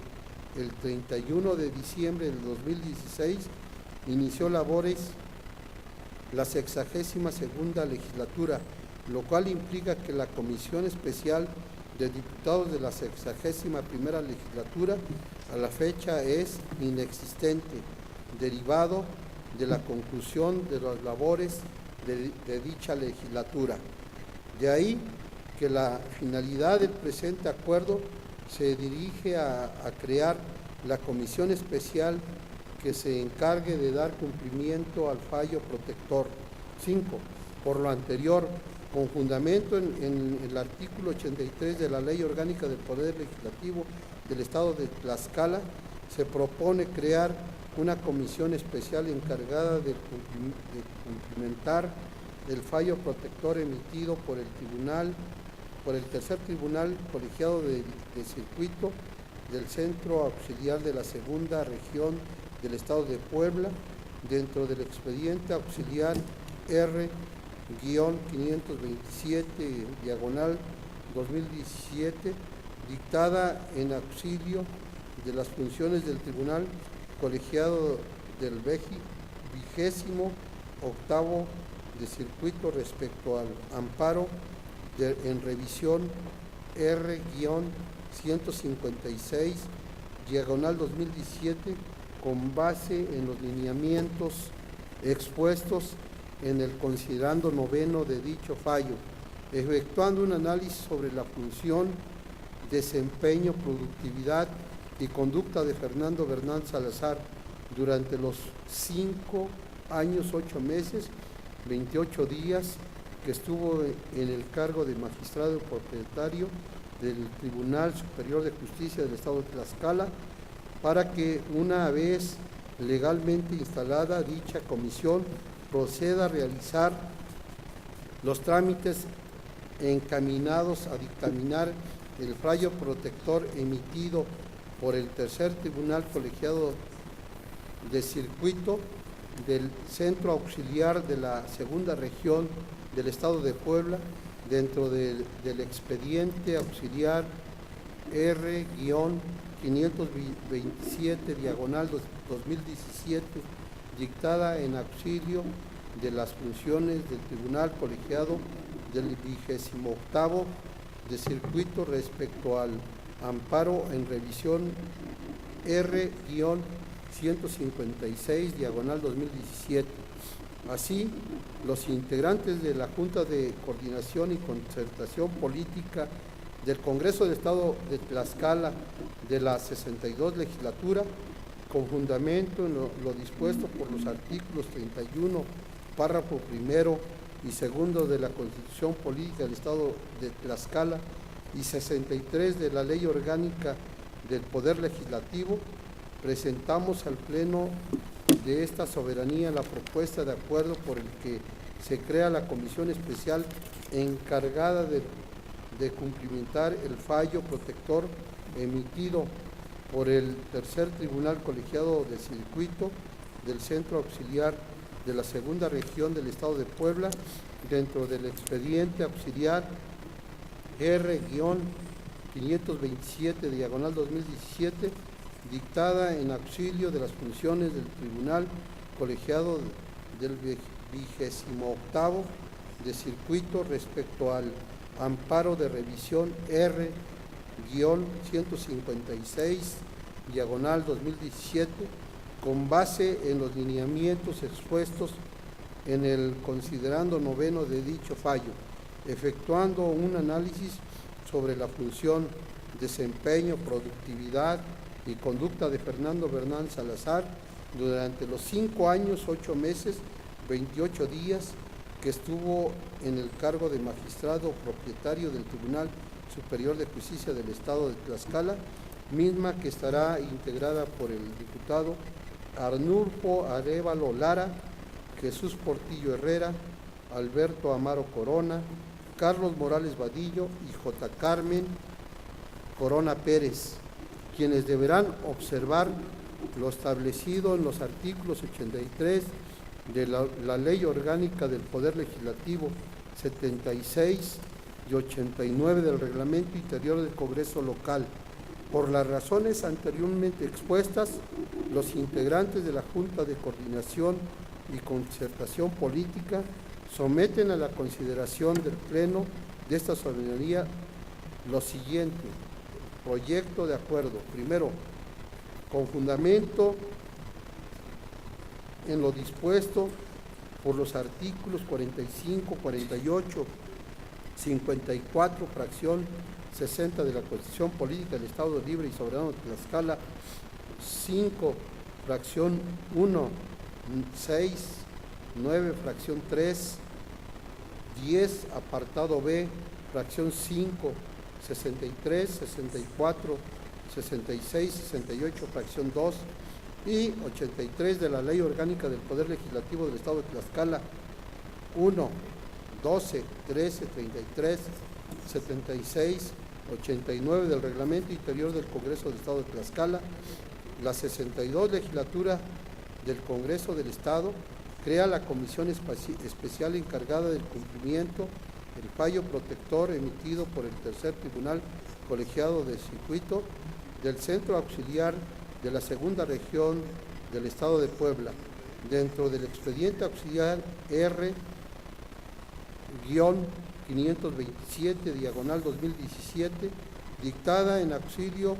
el 31 de diciembre del 2016 inició labores la 62ª legislatura, lo cual implica que la Comisión Especial de Diputados de la 61ª legislatura a la fecha es inexistente, derivado de la conclusión de las labores de dicha legislatura. De ahí que la finalidad del presente acuerdo se dirige a crear la comisión especial que se encargue de dar cumplimiento al fallo protector. 5. Por lo anterior, con fundamento en el artículo 83 de la Ley Orgánica del Poder Legislativo del Estado de Tlaxcala, se propone crear una comisión especial encargada de cumplimentar el fallo protector emitido por el tercer tribunal colegiado de circuito del Centro Auxiliar de la Segunda Región del Estado de Puebla, dentro del expediente auxiliar R-527/2017, dictada en auxilio de las funciones del Tribunal Colegiado del 28º de circuito respecto al amparo en revisión R-156/2017, con base en los lineamientos expuestos en el considerando noveno de dicho fallo, efectuando un análisis sobre la función, desempeño, productividad y conducta de Fernando Bernal Salazar durante los 5 años, 8 meses, 28 días que estuvo en el cargo de magistrado propietario del Tribunal Superior de Justicia del Estado de Tlaxcala, para que una vez legalmente instalada dicha comisión proceda a realizar los trámites encaminados a dictaminar el fallo protector emitido por el tercer tribunal colegiado de circuito del Centro Auxiliar de la Segunda Región del Estado de Puebla, dentro del expediente auxiliar R-527/2017, dictada en auxilio de las funciones del Tribunal Colegiado del 28º de circuito respecto al amparo en revisión R-156/2017. Así, los integrantes de la Junta de Coordinación y Concertación Política del Congreso del Estado de Tlaxcala de la 62 legislatura, con fundamento en lo dispuesto por los artículos 31, párrafo primero y segundo de la Constitución Política del Estado de Tlaxcala y 63 de la Ley Orgánica del Poder Legislativo, presentamos al Pleno de esta soberanía la propuesta de acuerdo por el que se crea la comisión especial encargada de cumplimentar el fallo protector emitido por el tercer tribunal colegiado de circuito del Centro Auxiliar de la Segunda Región del Estado de Puebla, dentro del expediente auxiliar R-527/2017, dictada en auxilio de las funciones del Tribunal Colegiado del 28º de circuito respecto al amparo de revisión R-156/2017, con base en los lineamientos expuestos en el considerando noveno de dicho fallo, efectuando un análisis sobre la función, desempeño, productividad y conducta de Fernando Bernal Salazar durante los 5 años, 8 meses, 28 días que estuvo en el cargo de magistrado propietario del Tribunal Superior de Justicia del Estado de Tlaxcala, misma que estará integrada por el diputado Arnulfo Arévalo Lara, Jesús Portillo Herrera, Alberto Amaro Corona, Carlos Morales Vadillo y J. Carmen Corona Pérez, quienes deberán observar lo establecido en los artículos 83 de la Ley Orgánica del Poder Legislativo, 76 y 89 del Reglamento Interior del Congreso Local. Por las razones anteriormente expuestas, los integrantes de la Junta de Coordinación y Concertación Política someten a la consideración del Pleno de esta soberanía lo siguiente: proyecto de acuerdo. Primero, con fundamento en lo dispuesto por los artículos 45, 48, 54, fracción 60 de la Constitución Política del Estado Libre y Soberano de Tlaxcala, 5, fracción 1, 6, 9, fracción 3, 10, apartado B, fracción 5, 63, 64, 66, 68, fracción 2 y 83 de la Ley Orgánica del Poder Legislativo del Estado de Tlaxcala, 1, 12, 13, 33, 76, 89 del Reglamento Interior del Congreso del Estado de Tlaxcala, la 62 legislatura del Congreso del Estado crea la comisión especial encargada del cumplimiento del fallo protector emitido por el Tercer Tribunal Colegiado de Circuito del Centro Auxiliar de la Segunda Región del Estado de Puebla, dentro del expediente auxiliar R-527, diagonal 2017, dictada en auxilio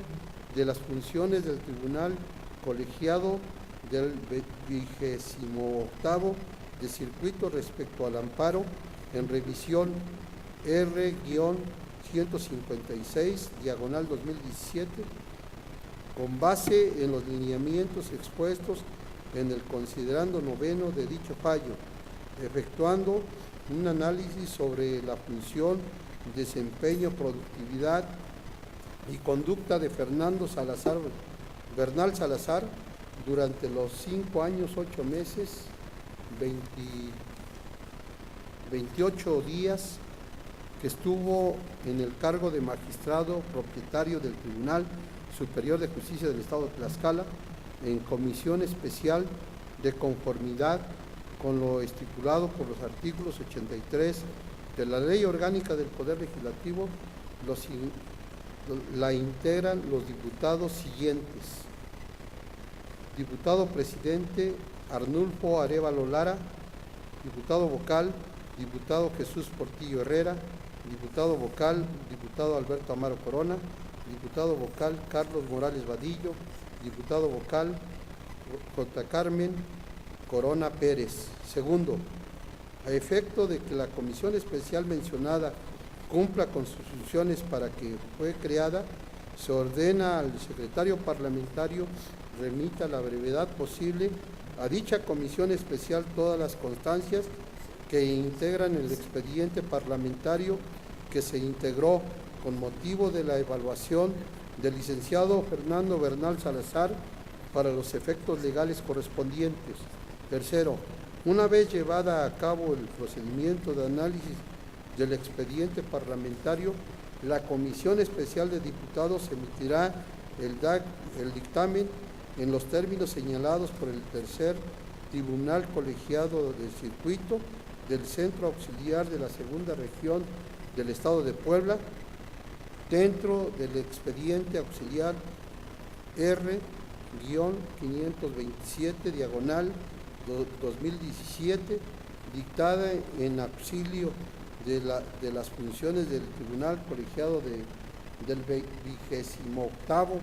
de las funciones del Tribunal Colegiado del 28º de Circuito respecto al amparo en revisión R-156, diagonal 2017, con base en los lineamientos expuestos en el considerando noveno de dicho fallo, efectuando un análisis sobre la función, desempeño, productividad y conducta de Bernal Salazar durante los 5 años, 8 meses, 28 días que estuvo en el cargo de magistrado propietario del Tribunal Superior de Justicia del Estado de Tlaxcala, en comisión especial de conformidad con lo estipulado por los artículos 83 de la Ley Orgánica del Poder Legislativo. La integran los diputados siguientes: diputado presidente Arnulfo Arévalo Lara, diputado vocal diputado Jesús Portillo Herrera, diputado vocal diputado Alberto Amaro Corona, diputado vocal Carlos Morales Vadillo, diputado vocal J. Carmen Corona Pérez. Segundo, a efecto de que la comisión especial mencionada cumpla con sus funciones para que fue creada, se ordena al secretario parlamentario remita a la brevedad posible a dicha comisión especial todas las constancias que integran el expediente parlamentario que se integró con motivo de la evaluación del licenciado Fernando Bernal Salazar para los efectos legales correspondientes. Tercero, una vez llevada a cabo el procedimiento de análisis del expediente parlamentario, la Comisión Especial de Diputados emitirá el dictamen en los términos señalados por el Tercer Tribunal Colegiado del Circuito del Centro Auxiliar de la Segunda Región del Estado de Puebla, dentro del expediente auxiliar R-527, diagonal 2017, dictada en auxilio de las funciones del Tribunal Colegiado del 28º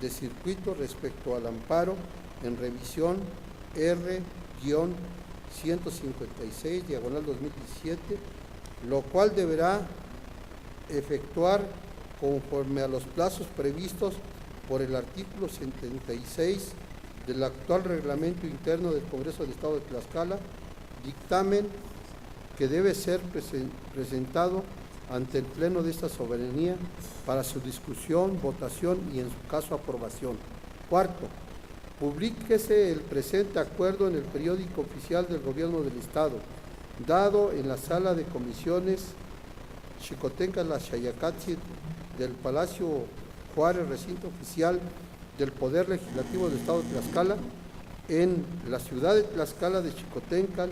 de Circuito respecto al amparo en revisión R-156, diagonal 2017, lo cual deberá efectuar conforme a los plazos previstos por el artículo 76 del actual reglamento interno del Congreso del Estado de Tlaxcala, dictamen que debe ser presentado ante el Pleno de esta soberanía para su discusión, votación y, en su caso, aprobación. Cuarto, publíquese el presente acuerdo en el periódico oficial del Gobierno del Estado, dado en la sala de comisiones Xicotenca La Xayacatzi del Palacio Juárez, recinto oficial del Poder Legislativo del Estado de Tlaxcala, en la ciudad de Tlaxcala de Xicotenca,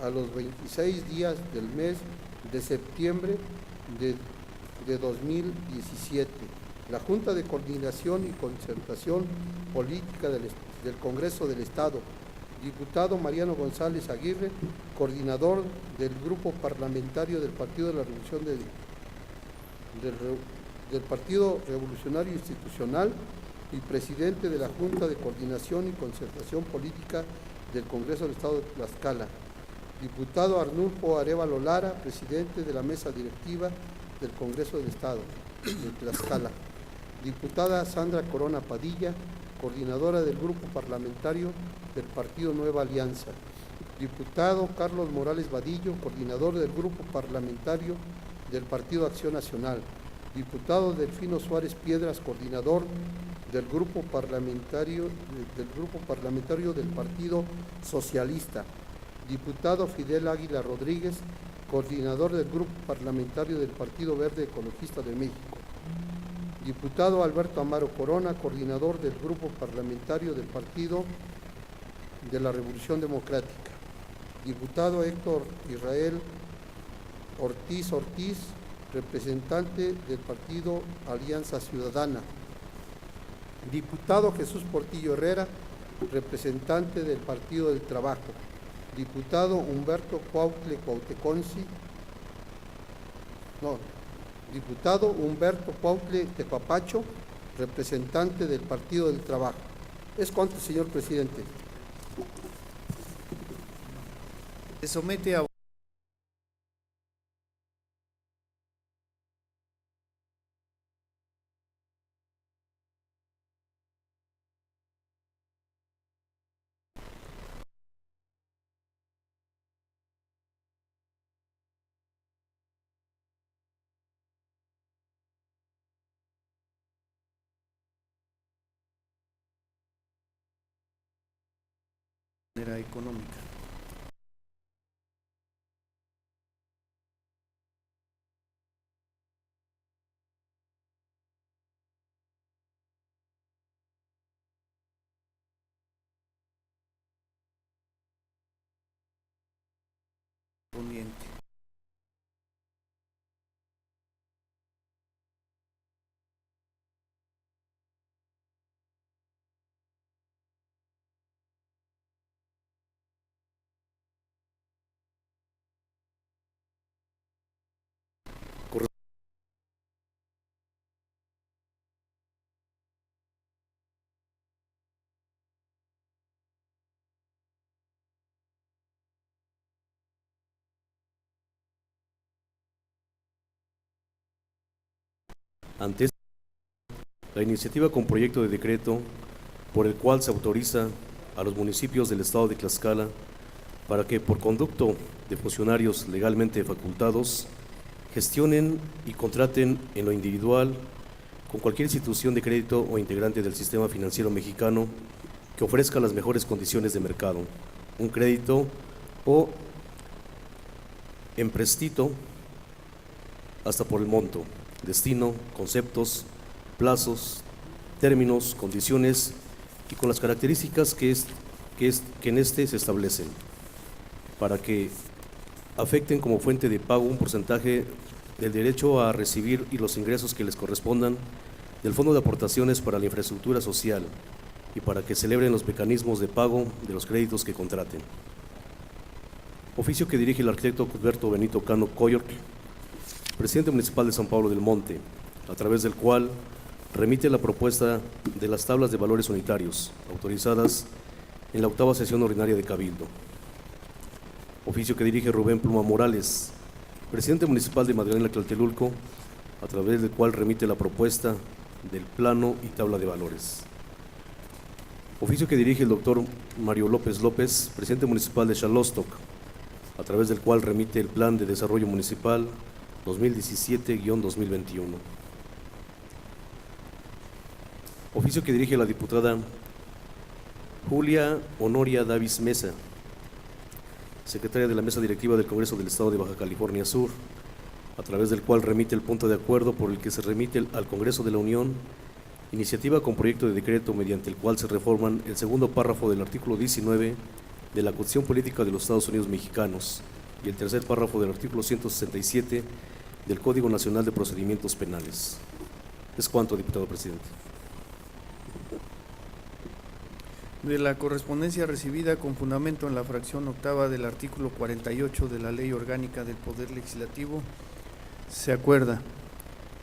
a los 26 días del mes de septiembre de 2017. La Junta de Coordinación y Concertación Política del Congreso del Estado, diputado Mariano González Aguirre, coordinador del Grupo Parlamentario del Partido de la Revolución del Partido Revolucionario Institucional y presidente de la Junta de Coordinación y Concertación Política del Congreso del Estado de Tlaxcala. Diputado Arnulfo Arévalo Lara, presidente de la mesa directiva del Congreso del Estado de Tlaxcala. Diputada Sandra Corona Padilla, coordinadora del Grupo Parlamentario del Partido Nueva Alianza. Diputado Carlos Morales Vadillo, coordinador del Grupo Parlamentario del Partido Acción Nacional. Diputado Delfino Suárez Piedras, coordinador del Grupo Parlamentario del Partido Socialista. Diputado Fidel Águila Rodríguez, coordinador del Grupo Parlamentario del Partido Verde Ecologista de México. Diputado Alberto Amaro Corona, coordinador del Grupo Parlamentario del Partido de la Revolución Democrática. Diputado Héctor Israel Ortiz, representante del Partido Alianza Ciudadana. Diputado Jesús Portillo Herrera, representante del Partido del Trabajo. Diputado Humberto Cuautle Cuauteconsi, diputado Humberto Cuautle Tepapacho, representante del Partido del Trabajo. Es cuanto, señor presidente. Se somete a económica. Ante la iniciativa con proyecto de decreto por el cual se autoriza a los municipios del estado de Tlaxcala para que, por conducto de funcionarios legalmente facultados, gestionen y contraten en lo individual con cualquier institución de crédito o integrante del sistema financiero mexicano que ofrezca las mejores condiciones de mercado, un crédito o empréstito hasta por el monto, destino, conceptos, plazos, términos, condiciones y con las características que en este se establecen, para que afecten como fuente de pago un porcentaje del derecho a recibir y los ingresos que les correspondan del Fondo de Aportaciones para la Infraestructura Social y para que celebren los mecanismos de pago de los créditos que contraten. Oficio que dirige el arquitecto Cuthberto Benito Cano Coyorc, presidente municipal de San Pablo del Monte, a través del cual remite la propuesta de las tablas de valores unitarios autorizadas en la 8ª sesión ordinaria de Cabildo. Oficio que dirige Rubén Pluma Morales, presidente municipal de Magdalena Tlatelulco, a través del cual remite la propuesta del plano y tabla de valores. Oficio que dirige el doctor Mario López López, presidente municipal de Xalostoc, a través del cual remite el Plan de Desarrollo Municipal 2017-2021. Oficio que dirige la diputada Julia Honoria Davis Mesa, secretaria de la Mesa Directiva del Congreso del Estado de Baja California Sur, a través del cual remite el punto de acuerdo por el que se remite al Congreso de la Unión iniciativa con proyecto de decreto mediante el cual se reforman el segundo párrafo del artículo 19 de la Constitución Política de los Estados Unidos Mexicanos y el tercer párrafo del artículo 167 del Código Nacional de Procedimientos Penales. Es cuanto, diputado presidente. De la correspondencia recibida con fundamento en la fracción octava del artículo 48 de la Ley Orgánica del Poder Legislativo, se acuerda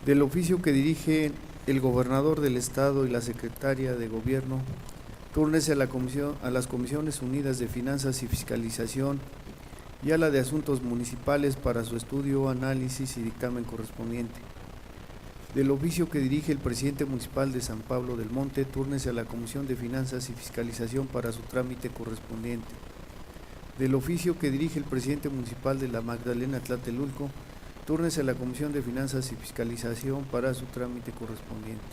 del oficio que dirige el gobernador del Estado y la secretaria de Gobierno, túrnese a las Comisiones Unidas de Finanzas y Fiscalización y a la de Asuntos Municipales para su estudio, análisis y dictamen correspondiente. Del oficio que dirige el presidente municipal de San Pablo del Monte, túrnese a la Comisión de Finanzas y Fiscalización para su trámite correspondiente. Del oficio que dirige el presidente municipal de la Magdalena Tlatelulco, túrnese a la Comisión de Finanzas y Fiscalización para su trámite correspondiente.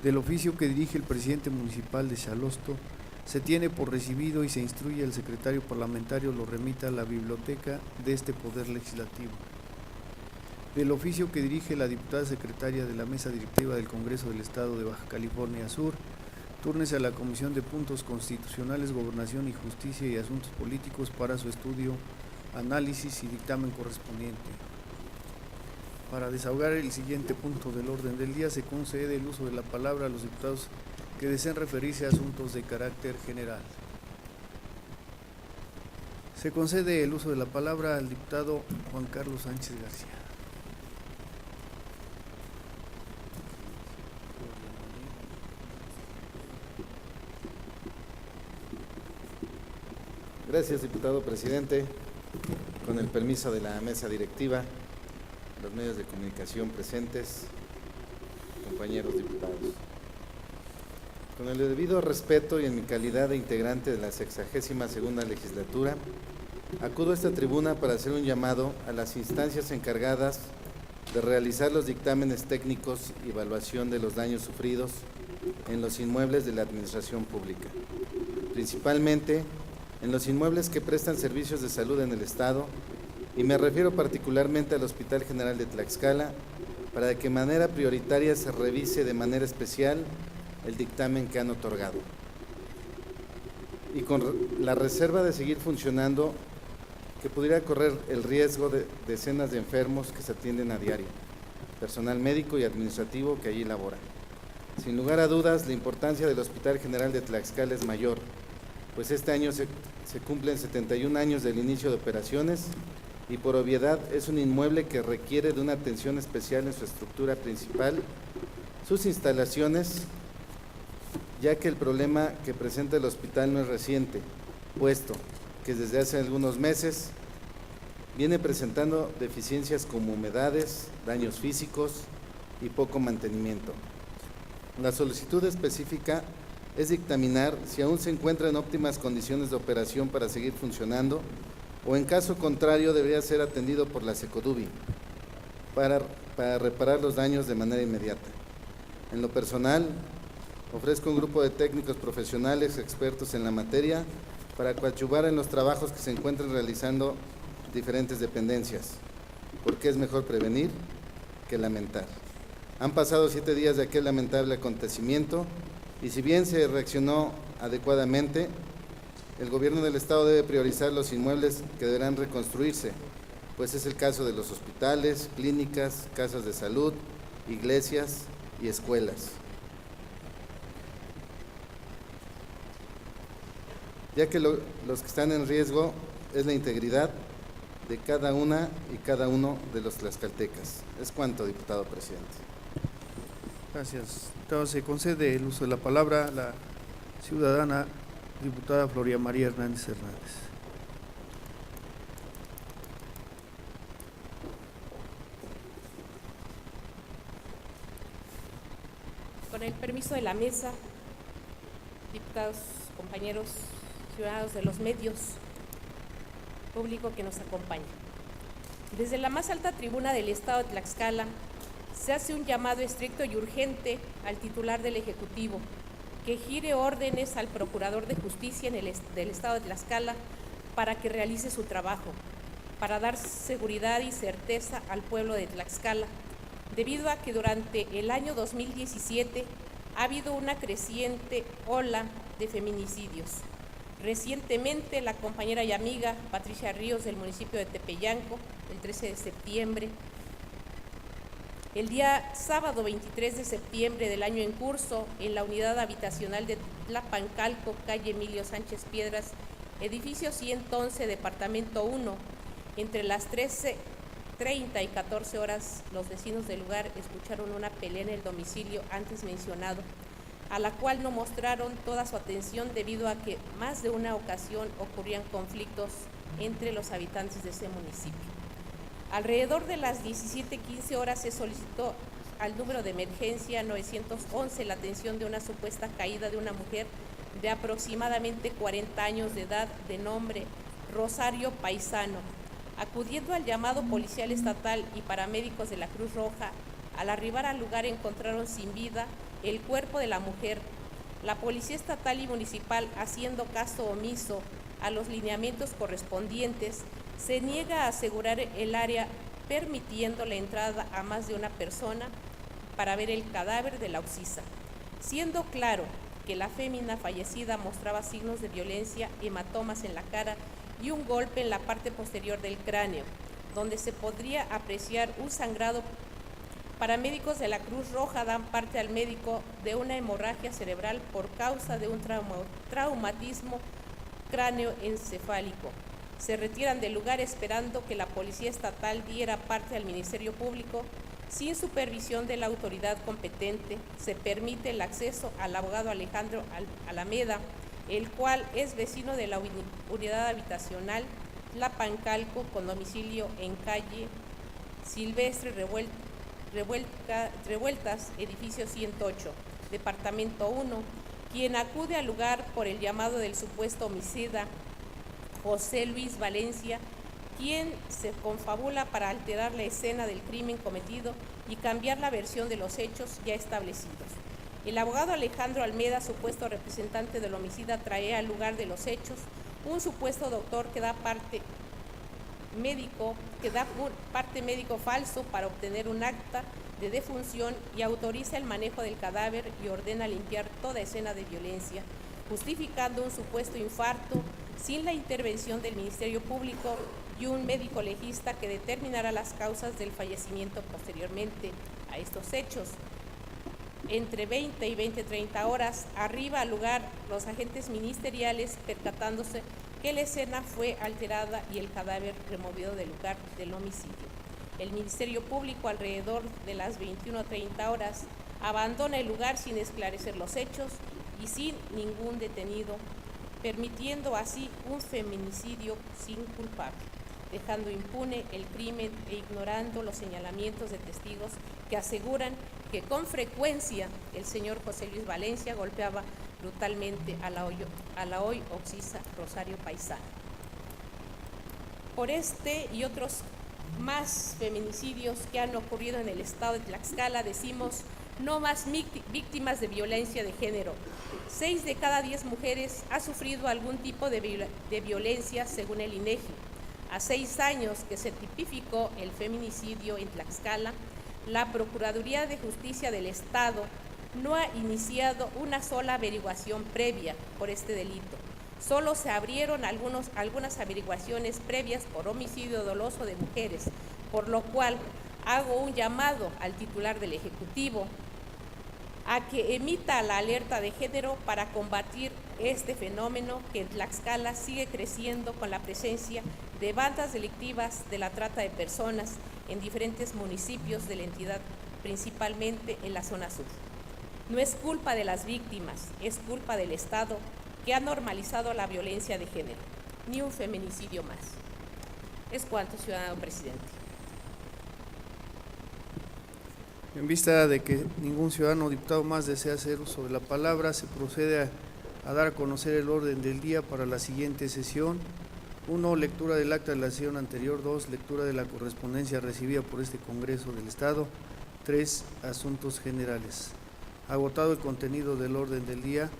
Del oficio que dirige el presidente municipal de Xalosto, se tiene por recibido y se instruye al secretario parlamentario lo remita a la biblioteca de este Poder Legislativo. Del oficio que dirige la diputada secretaria de la Mesa Directiva del Congreso del Estado de Baja California Sur, túrnese a la Comisión de Puntos Constitucionales, Gobernación y Justicia y Asuntos Políticos para su estudio, análisis y dictamen correspondiente. Para desahogar el siguiente punto del orden del día, se concede el uso de la palabra a los diputados que deseen referirse a asuntos de carácter general. Se concede el uso de la palabra al diputado Juan Carlos Sánchez García. Gracias, diputado presidente. Con el permiso de la mesa directiva, los medios de comunicación presentes, compañeros diputados. Con el debido respeto y en mi calidad de integrante de la 62ª legislatura, acudo a esta tribuna para hacer un llamado a las instancias encargadas de realizar los dictámenes técnicos y evaluación de los daños sufridos en los inmuebles de la administración pública, principalmente en los inmuebles que prestan servicios de salud en el Estado, y me refiero particularmente al Hospital General de Tlaxcala, para que de manera prioritaria se revise de manera especial el dictamen que han otorgado. Y con la reserva de seguir funcionando, que pudiera correr el riesgo de decenas de enfermos que se atienden a diario, personal médico y administrativo que allí labora. Sin lugar a dudas, la importancia del Hospital General de Tlaxcala es mayor, pues este año se cumplen 71 años del inicio de operaciones y por obviedad es un inmueble que requiere de una atención especial en su estructura principal, sus instalaciones, ya que el problema que presenta el hospital no es reciente, puesto que desde hace algunos meses viene presentando deficiencias como humedades, daños físicos y poco mantenimiento. La solicitud específica es dictaminar si aún se encuentra en óptimas condiciones de operación para seguir funcionando o en caso contrario debería ser atendido por la Secoduvi para reparar los daños de manera inmediata. En lo personal, ofrezco un grupo de técnicos profesionales expertos en la materia para coadyuvar en los trabajos que se encuentran realizando diferentes dependencias, porque es mejor prevenir que lamentar. Han pasado 7 días de aquel lamentable acontecimiento y si bien se reaccionó adecuadamente, el gobierno del Estado debe priorizar los inmuebles que deberán reconstruirse, pues es el caso de los hospitales, clínicas, casas de salud, iglesias y escuelas. Ya que los que están en riesgo es la integridad de cada una y cada uno de los tlaxcaltecas. Es cuanto, diputado presidente. Gracias. Entonces, se concede el uso de la palabra a la ciudadana diputada Floria María Hernández Hernández. Con el permiso de la mesa, diputados, compañeros, ciudadanos de los medios, público que nos acompaña. Desde la más alta tribuna del Estado de Tlaxcala se hace un llamado estricto y urgente al titular del Ejecutivo que gire órdenes al Procurador de Justicia del Estado de Tlaxcala para que realice su trabajo, para dar seguridad y certeza al pueblo de Tlaxcala, debido a que durante el año 2017 ha habido una creciente ola de feminicidios. Recientemente, la compañera y amiga Patricia Ríos del municipio de Tepeyanco, el 13 de septiembre, el día sábado 23 de septiembre del año en curso, en la unidad habitacional de Tlapancalco, calle Emilio Sánchez Piedras, edificio 111, departamento 1, entre las 13:30 y 14 horas, los vecinos del lugar escucharon una pelea en el domicilio antes mencionado, a la cual no mostraron toda su atención debido a que más de una ocasión ocurrían conflictos entre los habitantes de ese municipio. Alrededor de las 17:15 horas se solicitó al número de emergencia 911 la atención de una supuesta caída de una mujer de aproximadamente 40 años de edad de nombre Rosario Paisano. Acudiendo al llamado policial estatal y paramédicos de la Cruz Roja, al arribar al lugar encontraron sin vida el cuerpo de la mujer. La Policía Estatal y Municipal, haciendo caso omiso a los lineamientos correspondientes, se niega a asegurar el área, permitiendo la entrada a más de una persona para ver el cadáver de la occisa, siendo claro que la fémina fallecida mostraba signos de violencia, hematomas en la cara y un golpe en la parte posterior del cráneo, donde se podría apreciar un sangrado. Paramédicos de la Cruz Roja dan parte al médico de una hemorragia cerebral por causa de un traumatismo cráneoencefálico. Se retiran del lugar esperando que la Policía Estatal diera parte al Ministerio Público. Sin supervisión de la autoridad competente, se permite el acceso al abogado Alejandro Alameda, el cual es vecino de la unidad habitacional Tlapancalco, con domicilio en calle Silvestre Revueltas, edificio 108, departamento 1, quien acude al lugar por el llamado del supuesto homicida José Luis Valencia, quien se confabula para alterar la escena del crimen cometido y cambiar la versión de los hechos ya establecidos. El abogado Alejandro Almeda, supuesto representante del homicida, trae al lugar de los hechos un supuesto doctor que da parte médico falso para obtener un acta de defunción y autoriza el manejo del cadáver y ordena limpiar toda escena de violencia, justificando un supuesto infarto sin la intervención del Ministerio Público y un médico legista que determinará las causas del fallecimiento posteriormente a estos hechos. Entre 20 y 20:30 horas, arriba al lugar los agentes ministeriales, percatándose que la escena fue alterada y el cadáver removido del lugar del homicidio. El Ministerio Público, alrededor de las 21:30 horas, abandona el lugar sin esclarecer los hechos y sin ningún detenido, permitiendo así un feminicidio sin culpable, dejando impune el crimen e ignorando los señalamientos de testigos que aseguran que con frecuencia el señor José Luis Valencia golpeaba brutalmente a la hoy occisa Rosario Paisano. Por este y otros más feminicidios que han ocurrido en el estado de Tlaxcala, decimos no más víctimas de violencia de género. 6 de cada 10 mujeres ha sufrido algún tipo de violencia, según el INEGI. A 6 años que se tipificó el feminicidio en Tlaxcala, la Procuraduría de Justicia del Estado no ha iniciado una sola averiguación previa por este delito. Solo se abrieron algunas averiguaciones previas por homicidio doloso de mujeres, por lo cual hago un llamado al titular del Ejecutivo a que emita la alerta de género para combatir este fenómeno que en Tlaxcala sigue creciendo con la presencia de bandas delictivas de la trata de personas en diferentes municipios de la entidad, principalmente en la zona sur. No es culpa de las víctimas, es culpa del Estado, que ha normalizado la violencia de género. Ni un feminicidio más. Es cuanto, ciudadano presidente. En vista de que ningún ciudadano o diputado más desea hacer uso de la palabra, se procede a dar a conocer el orden del día para la siguiente sesión. 1. Lectura del acta de la sesión anterior. 2. Lectura de la correspondencia recibida por este Congreso del Estado. 3. Asuntos generales. Agotado el contenido del orden del día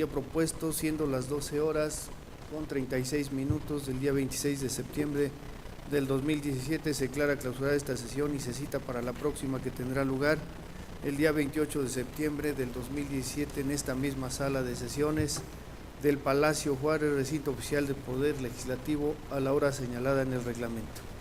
propuesto, siendo las 12 horas con 36 minutos del día 26 de septiembre del 2017, se declara clausurada esta sesión y se cita para la próxima, que tendrá lugar el día 28 de septiembre del 2017 en esta misma sala de sesiones del Palacio Juárez, recinto oficial del Poder Legislativo, a la hora señalada en el reglamento.